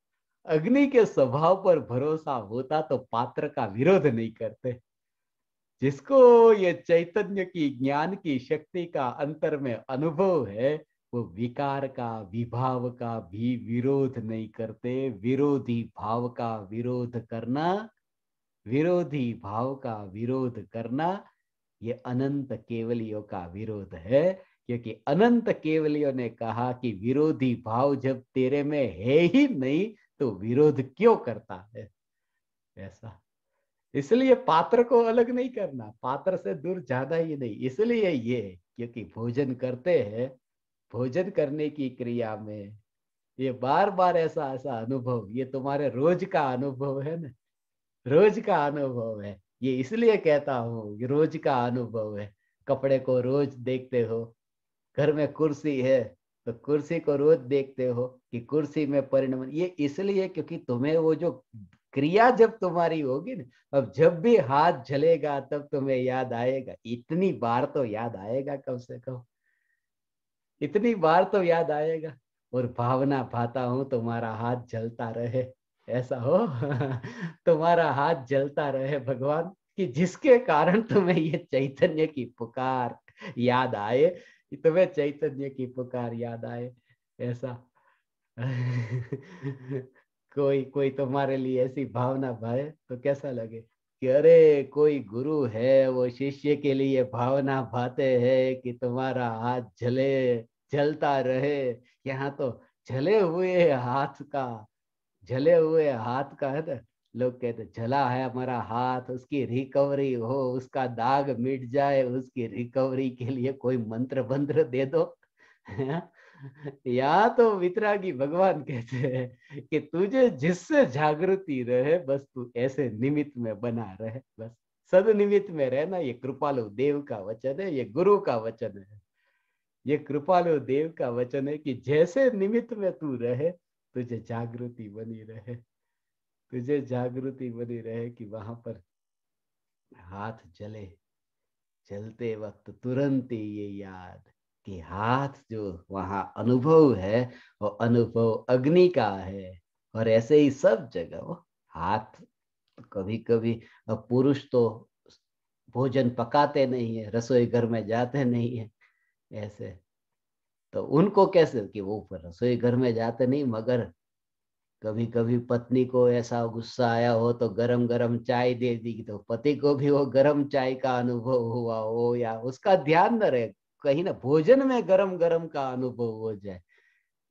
अग्नि के स्वभाव पर भरोसा होता तो पात्र का विरोध नहीं करते। जिसको ये चैतन्य की ज्ञान की शक्ति का अंतर में अनुभव है, वो विकार का विभाव का भी विरोध नहीं करते। विरोधी भाव का विरोध करना, विरोधी भाव का विरोध करना, ये अनंत केवलियों का विरोध है। क्योंकि अनंत केवलियों ने कहा कि विरोधी भाव जब तेरे में है ही नहीं तो विरोध क्यों करता है? ऐसा, इसलिए पात्र को अलग नहीं करना, पात्र से दूर जाना ही नहीं। इसलिए ये क्योंकि भोजन करते हैं, भोजन करने की क्रिया में ये बार बार ऐसा ऐसा अनुभव, ये तुम्हारे रोज का अनुभव है ना, रोज का अनुभव है। ये इसलिए कहता हूँ ये रोज का अनुभव है। कपड़े को रोज देखते हो, घर में कुर्सी है तो कुर्सी को रोज देखते हो कि कुर्सी में परिणमन, ये इसलिए क्योंकि तुम्हें वो जो क्रिया जब तुम्हारी होगी ना, अब जब भी हाथ जलेगा तब तुम्हें याद आएगा, इतनी बार तो याद आएगा, कम से कम इतनी बार तो याद आएगा। और भावना भाता हूं तुम्हारा हाथ जलता रहे, ऐसा हो तुम्हारा हाथ जलता रहे भगवान, कि जिसके कारण तुम्हें ये चैतन्य की पुकार याद आए, तुम्हें चैतन्य की पुकार याद आए। ऐसा कोई कोई तुम्हारे लिए ऐसी भावना भाए तो कैसा लगे कि अरे कोई गुरु है वो शिष्य के लिए भावना भाते हैं कि तुम्हारा हाथ जले, जलता रहे। यहाँ तो जले हुए हाथ का, जले हुए हाथ का है ना, लोग कहते जला है हमारा हाथ, उसकी रिकवरी हो, उसका दाग मिट जाए, उसकी रिकवरी के लिए कोई मंत्र बंत्र दे दो। या तो वितरागी भगवान कहते हैं कि तुझे जिससे जागृति रहे बस तू ऐसे निमित्त में बना रहे, बस सद निमित्त में रहना। ये कृपालु देव का वचन है, ये गुरु का वचन है, ये कृपालु देव का वचन है कि जैसे निमित्त में तू रहे तुझे जागृति बनी रहे, तुझे जागृति बनी रहे कि वहां पर हाथ जले, चलते वक्त तुरंत ही ये याद कि हाथ जो वहां अनुभव है वो अनुभव अग्नि का है। और ऐसे ही सब जगह वो हाथ, कभी कभी अब पुरुष तो भोजन पकाते नहीं है, रसोई घर में जाते नहीं है, ऐसे तो उनको कैसे कि वो रसोई घर में जाते नहीं, मगर कभी कभी पत्नी को ऐसा गुस्सा आया हो तो गरम गरम चाय दे दी तो पति को भी वो गरम चाय का अनुभव हुआ हो, या उसका ध्यान न रहे कहीं ना भोजन में गरम गरम का अनुभव हो जाए।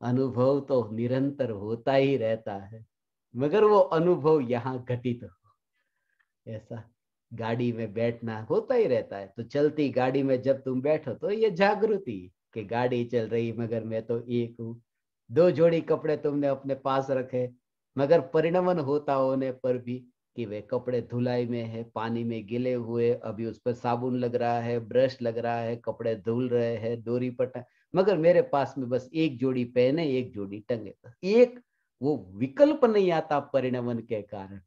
अनुभव तो निरंतर होता ही रहता है, मगर वो अनुभव यहाँ घटित हो, ऐसा गाड़ी में बैठना होता ही रहता है। तो चलती गाड़ी में जब तुम बैठो तो ये जागृति कि गाड़ी चल रही मगर मैं तो एक हूँ। दो जोड़ी कपड़े तुमने अपने पास रखे, मगर परिणमन होता होने पर भी कि वे कपड़े धुलाई में है, पानी में गिले हुए, अभी उस पर साबुन लग रहा है, ब्रश लग रहा है, कपड़े धुल रहे हैं, डोरी पटा, मगर मेरे पास में बस एक जोड़ी पहने, एक जोड़ी टंगे, एक वो विकल्प नहीं आता परिणमन के कारण।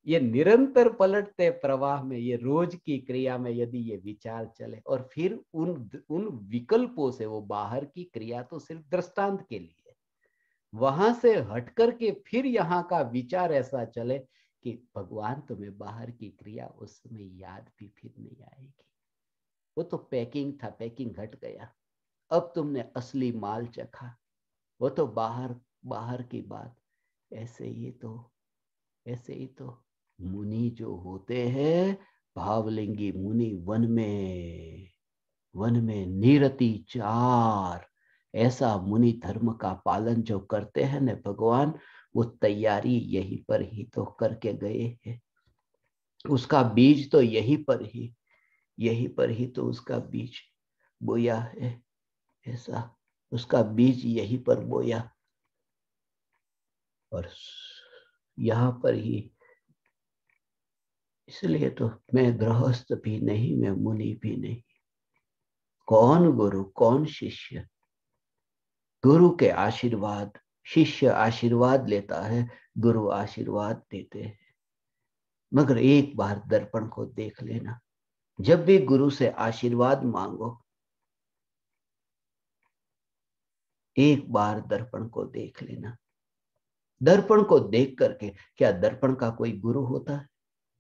ये निरंतर पलटते प्रवाह में, ये रोज की क्रिया में यदि ये विचार चले, और फिर उन उन विकल्पों से, वो बाहर की क्रिया तो सिर्फ दृष्टांत के लिए, वहां से हट करके फिर यहाँ का विचार ऐसा चले कि भगवान तुम्हें बाहर की क्रिया उस समय याद भी फिर नहीं आएगी। वो तो पैकिंग था, पैकिंग हट गया, अब तुमने असली माल चखा, वो तो बाहर बाहर की बात। ऐसे ही तो मुनि जो होते हैं, भावलिंगी मुनि, वन में निरति चार, ऐसा मुनि धर्म का पालन जो करते हैं न भगवान, वो तैयारी यहीं पर ही तो करके गए हैं। उसका बीज तो यहीं पर ही तो उसका बीज बोया है। ऐसा उसका बीज यहीं पर बोया, और यहाँ पर ही। इसलिए तो मैं गृहस्थ भी नहीं, मैं मुनि भी नहीं। कौन गुरु कौन शिष्य? गुरु के आशीर्वाद, शिष्य आशीर्वाद लेता है, गुरु आशीर्वाद देते हैं। मगर एक बार दर्पण को देख लेना, जब भी गुरु से आशीर्वाद मांगो, एक बार दर्पण को देख लेना। दर्पण को देख करके, क्या दर्पण का कोई गुरु होता है?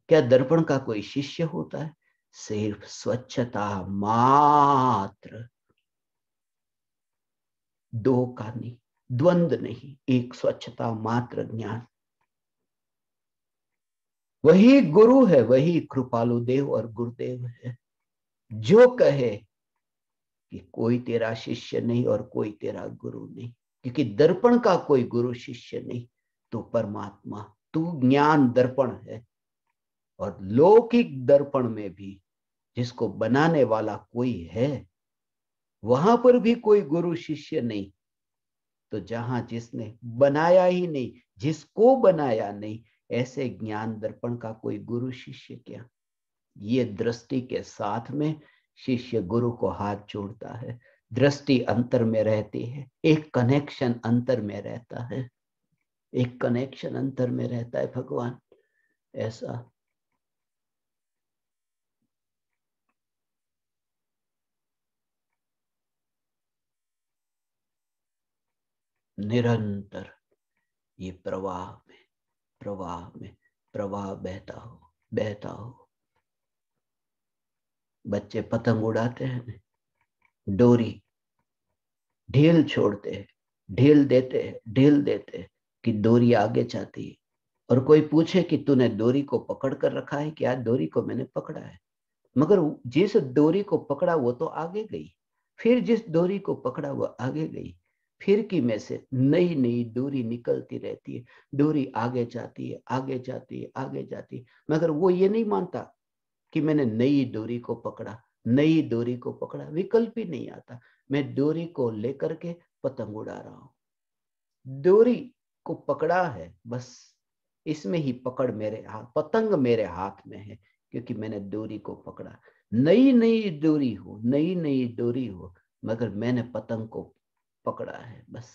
क्या दर्पण का कोई शिष्य होता है? सिर्फ स्वच्छता मात्र, दो का नहीं, द्वंद नहीं, एक स्वच्छता मात्र ज्ञान। वही गुरु है, वही कृपालु देव और गुरुदेव है, जो कहे कि कोई तेरा शिष्य नहीं और कोई तेरा गुरु नहीं, क्योंकि दर्पण का कोई गुरु शिष्य नहीं, तो परमात्मा, तू ज्ञान दर्पण है। और लौकिक दर्पण में भी जिसको बनाने वाला कोई है, वहां पर भी कोई गुरु शिष्य नहीं। तो जहां जिसने बनाया ही नहीं, जिसको बनाया नहीं, ऐसे ज्ञान दर्पण का कोई गुरु शिष्य क्या? ये दृष्टि के साथ में शिष्य गुरु को हाथ जोड़ता है। दृष्टि अंतर में रहती है, एक कनेक्शन अंतर में रहता है, एक कनेक्शन अंतर में रहता है भगवान। ऐसा निरंतर ये प्रवाह में प्रवाह बहता हो, बहता हो। बच्चे पतंग उड़ाते हैं, डोरी ढील छोड़ते हैं, ढील देते हैं कि डोरी आगे जाती है। और कोई पूछे कि तूने डोरी को पकड़ कर रखा है क्या? डोरी को मैंने पकड़ा है, मगर जिस डोरी को पकड़ा वो तो आगे गई, फिर जिस डोरी को पकड़ा वो आगे गई, फिर की में से नई नई डोरी निकलती रहती है, डोरी आगे जाती है, आगे जाती है, आगे जाती है, मगर वो ये नहीं मानता कि मैंने नई डोरी को पकड़ा, नई डोरी को पकड़ा, विकल्प ही नहीं आता। मैं डोरी को लेकर के पतंग उड़ा रहा हूं, डोरी को पकड़ा है बस, इसमें ही पकड़ मेरे हाथ, पतंग मेरे हाथ में है, क्योंकि मैंने डोरी को पकड़ा। नई नई डोरी हो, नई नई डोरी हो, मगर मैंने पतंग को पकड़ा है बस।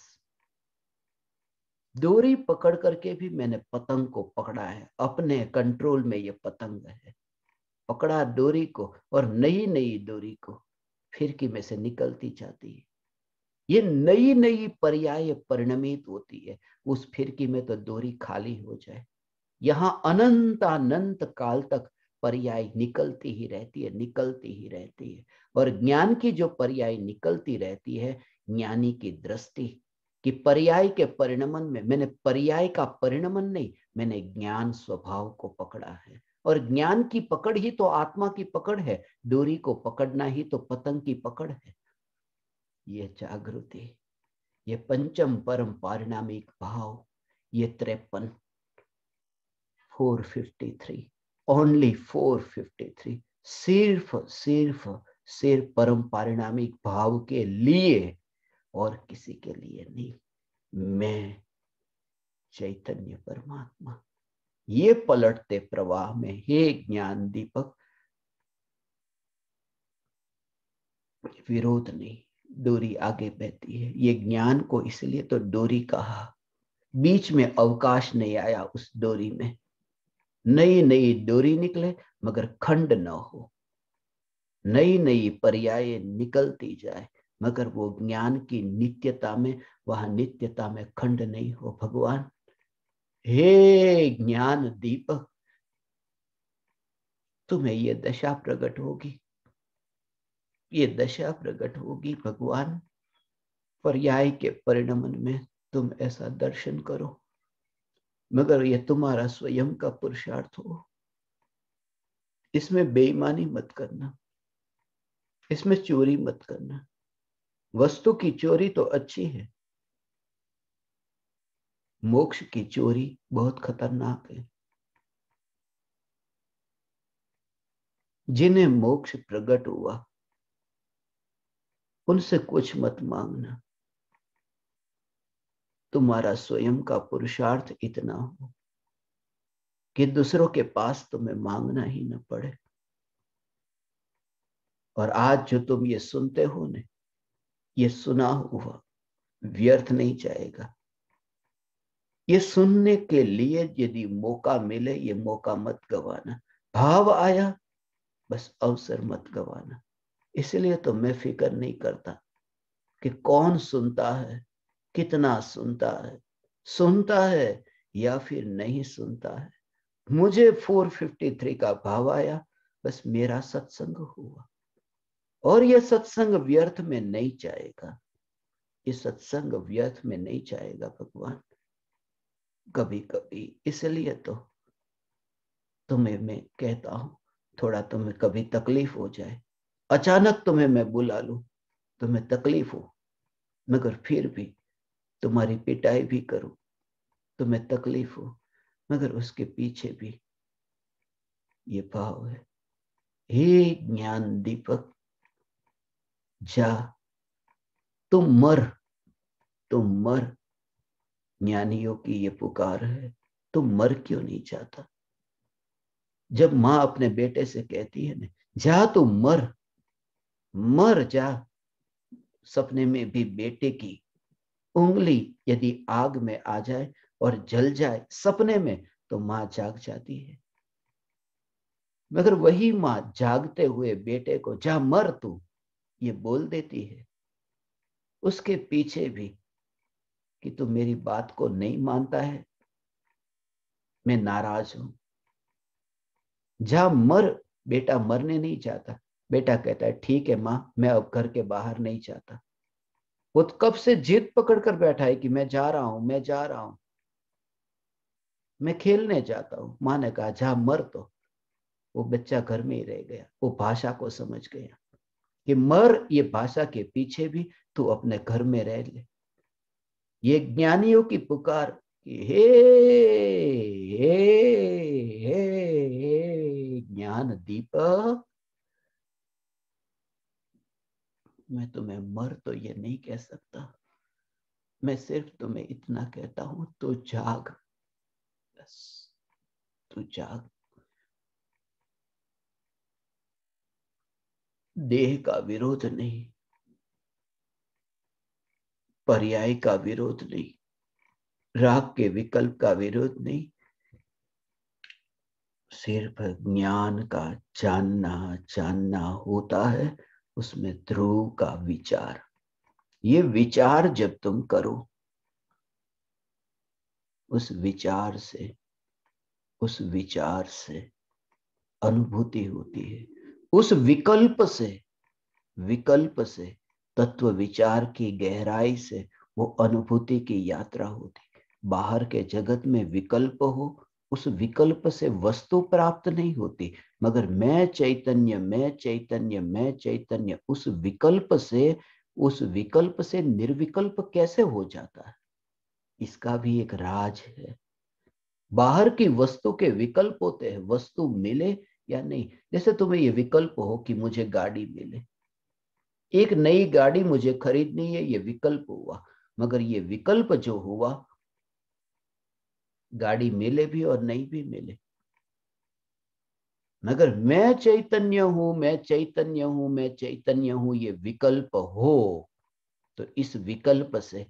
डोरी पकड़ करके भी मैंने पतंग को पकड़ा है, अपने कंट्रोल में ये पतंग है। पकड़ा डोरी को, और नई नई डोरी को फिरकी में से निकलती जाती है। ये नई नई पर्याय परिणमित होती है, उस फिरकी में तो डोरी खाली हो जाए। यहां अनंत अनंत काल तक पर्याय निकलती ही रहती है, निकलती ही रहती है। और ज्ञान की जो पर्याय निकलती रहती है, ज्ञानी की दृष्टि कि पर्याय के परिणमन में मैंने पर्याय का परिणमन नहीं, मैंने ज्ञान स्वभाव को पकड़ा है। और ज्ञान की पकड़ ही तो आत्मा की पकड़ है, डोरी को पकड़ना ही तो पतंग की पकड़ है। ये जागृति, ये पंचम परम पारिणामिक भाव, ये 53 453 ओनली 453, सिर्फ सिर्फ सिर्फ परम पारिणामिक भाव के लिए और किसी के लिए नहीं। मैं चैतन्य परमात्मा। ये पलटते प्रवाह में हे ज्ञान दीपक विरोध नहीं, डोरी आगे बहती है। ये ज्ञान को इसलिए तो डोरी कहा, बीच में अवकाश नहीं आया उस डोरी में। नई नई डोरी निकले मगर खंड न हो, नई नई पर्याय निकलती जाए मगर वो ज्ञान की नित्यता में, वहां नित्यता में खंड नहीं हो। भगवान हे ज्ञान दीपक, तुम्हें ये दशा प्रकट होगी, ये दशा प्रकट होगी भगवान। पर्याय के परिणमन में तुम ऐसा दर्शन करो, मगर ये तुम्हारा स्वयं का पुरुषार्थ हो। इसमें बेईमानी मत करना, इसमें चोरी मत करना। वस्तु की चोरी तो अच्छी है, मोक्ष की चोरी बहुत खतरनाक है। जिन्हें मोक्ष प्रकट हुआ उनसे कुछ मत मांगना। तुम्हारा स्वयं का पुरुषार्थ इतना हो कि दूसरों के पास तुम्हें मांगना ही न पड़े। और आज जो तुम ये सुनते हो ने, ये सुना हुआ व्यर्थ नहीं जाएगा। ये सुनने के लिए यदि मौका मिले, ये मौका मत गवाना। भाव आया, बस अवसर मत गवाना। इसलिए तो मैं फिक्र नहीं करता कि कौन सुनता है, कितना सुनता है या फिर नहीं सुनता है। मुझे 453 का भाव आया, बस मेरा सत्संग हुआ। और यह सत्संग व्यर्थ में नहीं जाएगा, ये सत्संग व्यर्थ में नहीं जाएगा भगवान। कभी कभी इसलिए तो तुम्हें मैं कहता हूं, थोड़ा तुम्हें कभी तकलीफ हो जाए, अचानक तुम्हें मैं बुला लूं, तुम्हें तकलीफ हो, मगर फिर भी तुम्हारी पिटाई भी करूं, तुम्हें तकलीफ हो, मगर उसके पीछे भी ये भाव है, हे ज्ञान दीपक जा, तुम मर। ज्ञानियों की ये पुकार है, तुम मर क्यों नहीं चाहता? जब मां अपने बेटे से कहती है ना, जा तू मर जा। सपने में भी बेटे की उंगली यदि आग में आ जाए और जल जाए सपने में, तो मां जाग जाती है। मगर वही मां जागते हुए बेटे को जा मर तू, ये बोल देती है। उसके पीछे भी कि तू मेरी बात को नहीं मानता है, मैं नाराज हूं, जा मर। बेटा मरने नहीं चाहता। बेटा कहता है ठीक है मां, मैं अब घर के बाहर नहीं चाहता। वो तो कब से जिद पकड़ कर बैठा है कि मैं जा रहा हूं, मैं जा रहा हूं, मैं खेलने जाता हूं। मां ने कहा जा मर, तो वो बच्चा घर में ही रह गया। वो भाषा को समझ गया कि मर, ये भाषा के पीछे भी तू अपने घर में रह ले। ये ज्ञानियों की पुकार कि हे हे हे ज्ञान दीपक, मैं तुम्हें मर तो ये नहीं कह सकता, मैं सिर्फ तुम्हें इतना कहता हूं, तू जाग, बस तू जाग। देह का विरोध नहीं, पर्याय का विरोध नहीं, राग के विकल्प का विरोध नहीं, सिर्फ ज्ञान का जानना होता है। उसमें ध्रुव का विचार, ये विचार जब तुम करो, उस विचार से अनुभूति होती है। उस विकल्प से तत्व विचार की गहराई से वो अनुभूति की यात्रा होती। बाहर के जगत में विकल्प हो, उस विकल्प से वस्तु प्राप्त नहीं होती, मगर मैं चैतन्य मैं चैतन्य मैं चैतन्य, उस विकल्प से निर्विकल्प कैसे हो जाता है, इसका भी एक राज है। बाहर की वस्तु के विकल्प होते हैं, वस्तु मिले या नहीं। जैसे तुम्हें ये विकल्प हो कि मुझे गाड़ी मिले, एक नई गाड़ी मुझे खरीदनी है, ये विकल्प हुआ। मगर ये विकल्प जो हुआ, गाड़ी मिले भी और नहीं भी मिले, मगर मैं चैतन्य हूं, मैं चैतन्य हूं, मैं चैतन्य हूं, ये विकल्प हो, तो इस विकल्प से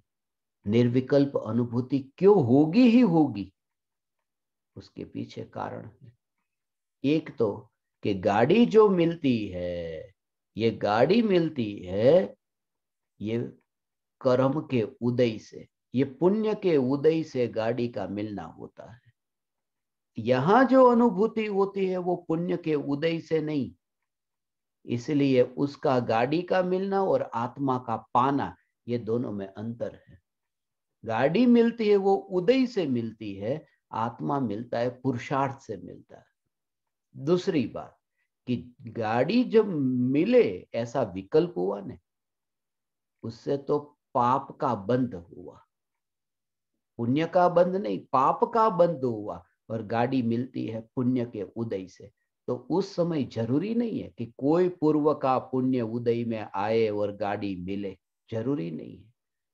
निर्विकल्प अनुभूति क्यों होगी ही होगी? उसके पीछे कारण है। एक तो कि गाड़ी जो मिलती है, ये गाड़ी मिलती है ये कर्म के उदय से, ये पुण्य के उदय से गाड़ी का मिलना होता है। यहां जो अनुभूति होती है वो पुण्य के उदय से नहीं। इसलिए उसका गाड़ी का मिलना और आत्मा का पाना, ये दोनों में अंतर है। गाड़ी मिलती है वो उदय से मिलती है, आत्मा मिलता है पुरुषार्थ से मिलता है। दूसरी बात कि गाड़ी जब मिले ऐसा विकल्प हुआ ना, उससे तो पाप का बंध हुआ, पुण्य का बंध नहीं, पाप का बंध हुआ। और गाड़ी मिलती है पुण्य के उदय से, तो उस समय जरूरी नहीं है कि कोई पूर्व का पुण्य उदय में आए और गाड़ी मिले, जरूरी नहीं है।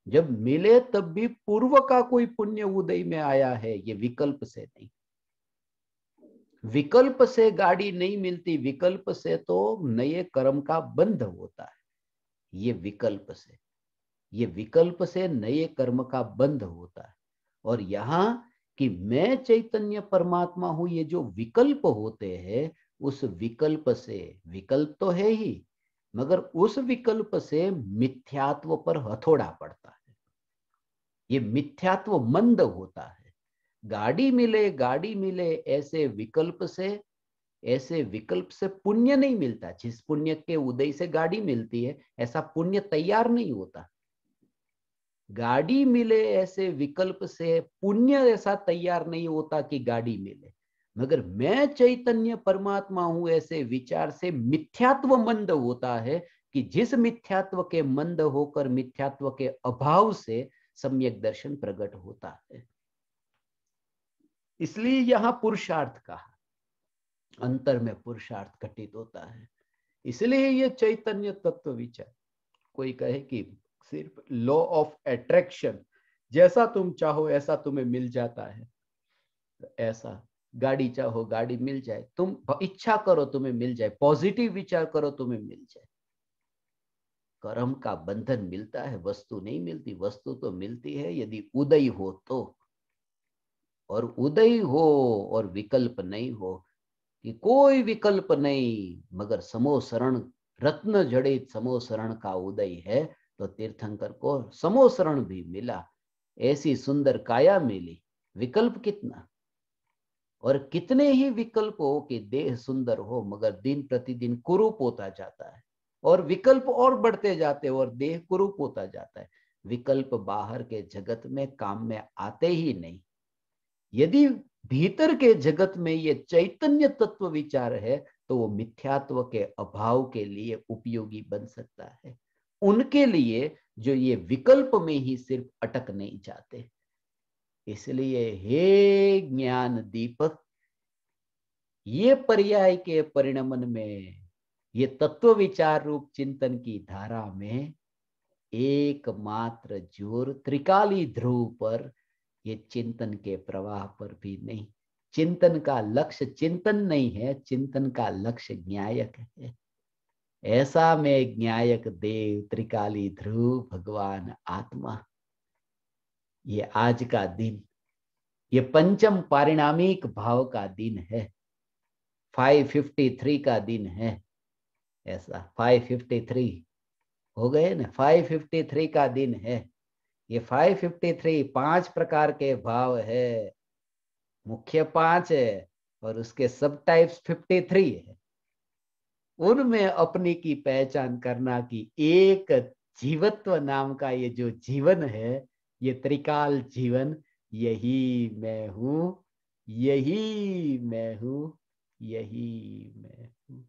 जब मिले तब भी पूर्व का कोई पुण्य उदय में आया है, ये विकल्प से नहीं। विकल्प से गाड़ी नहीं मिलती, विकल्प से तो नए कर्म का बंध होता है। ये विकल्प से, ये विकल्प से नए कर्म का बंध होता है। और यहां कि मैं चैतन्य परमात्मा हूं, ये जो विकल्प होते हैं, उस विकल्प से, विकल्प तो है ही, मगर उस विकल्प से मिथ्यात्व पर हथौड़ा पड़ता है। ये मिथ्यात्व मंद होता है। गाड़ी मिले, गाड़ी मिले, ऐसे विकल्प से, ऐसे विकल्प से पुण्य नहीं मिलता। जिस पुण्य के उदय से गाड़ी मिलती है, ऐसा पुण्य तैयार नहीं होता। गाड़ी मिले ऐसे विकल्प से पुण्य ऐसा तैयार नहीं होता कि गाड़ी मिले। मगर मैं चैतन्य परमात्मा हूं ऐसे विचार से मिथ्यात्व मंद होता है, कि जिस मिथ्यात्व के मंद होकर मिथ्यात्व के अभाव से सम्यक दर्शन प्रकट होता है। इसलिए यहां पुरुषार्थ कहा, अंतर में पुरुषार्थ घटित होता है। इसलिए ये चैतन्य तत्व विचार, कोई कहे कि सिर्फ लॉ ऑफ अट्रैक्शन, जैसा तुम चाहो ऐसा तुम्हें मिल जाता है, तो ऐसा गाड़ी चाहो गाड़ी मिल जाए, तुम इच्छा करो तुम्हें मिल जाए, पॉजिटिव विचार करो तुम्हें मिल जाए। कर्म का बंधन मिलता है, वस्तु नहीं मिलती। वस्तु तो मिलती है यदि उदय हो तो, और उदय हो और विकल्प नहीं हो, कि कोई विकल्प नहीं मगर समोसरण, रत्न जड़ित समोसरण का उदय है, तो तीर्थंकर को समोसरण भी मिला, ऐसी सुंदर काया मिली। विकल्प कितना, और कितने ही विकल्प हो कि देह सुंदर हो, मगर दिन प्रतिदिन कुरूप होता जाता है, और विकल्प और बढ़ते जाते हैं और देह कुरूप होता जाता है। विकल्प बाहर के जगत में काम में आते ही नहीं। यदि भीतर के जगत में ये चैतन्य तत्व विचार है, तो वो मिथ्यात्व के अभाव के लिए उपयोगी बन सकता है, उनके लिए जो ये विकल्प में ही सिर्फ अटक नहीं जाते। इसलिए हे ज्ञान दीपक, ये पर्याय के परिणमन में, ये तत्व विचार रूप चिंतन की धारा में एकमात्र जोर त्रिकाली ध्रुव पर, ये चिंतन के प्रवाह पर भी नहीं। चिंतन का लक्ष्य चिंतन नहीं है, चिंतन का लक्ष्य न्यायक है। ऐसा में न्यायक देव त्रिकाली ध्रुव भगवान आत्मा, ये आज का दिन, ये पंचम पारिणामिक भाव का दिन है, 553 का दिन है। ऐसा 553 हो गए ना, 553 का दिन है। ये 553 5 प्रकार के भाव है, मुख्य 5 है और उसके सब टाइप्स 53 है। उनमें अपनी की पहचान करना कि एक जीवत्व नाम का ये जो जीवन है, ये त्रिकाल जीवन, यही मैं हूं, यही मैं हूं, यही मैं हूं।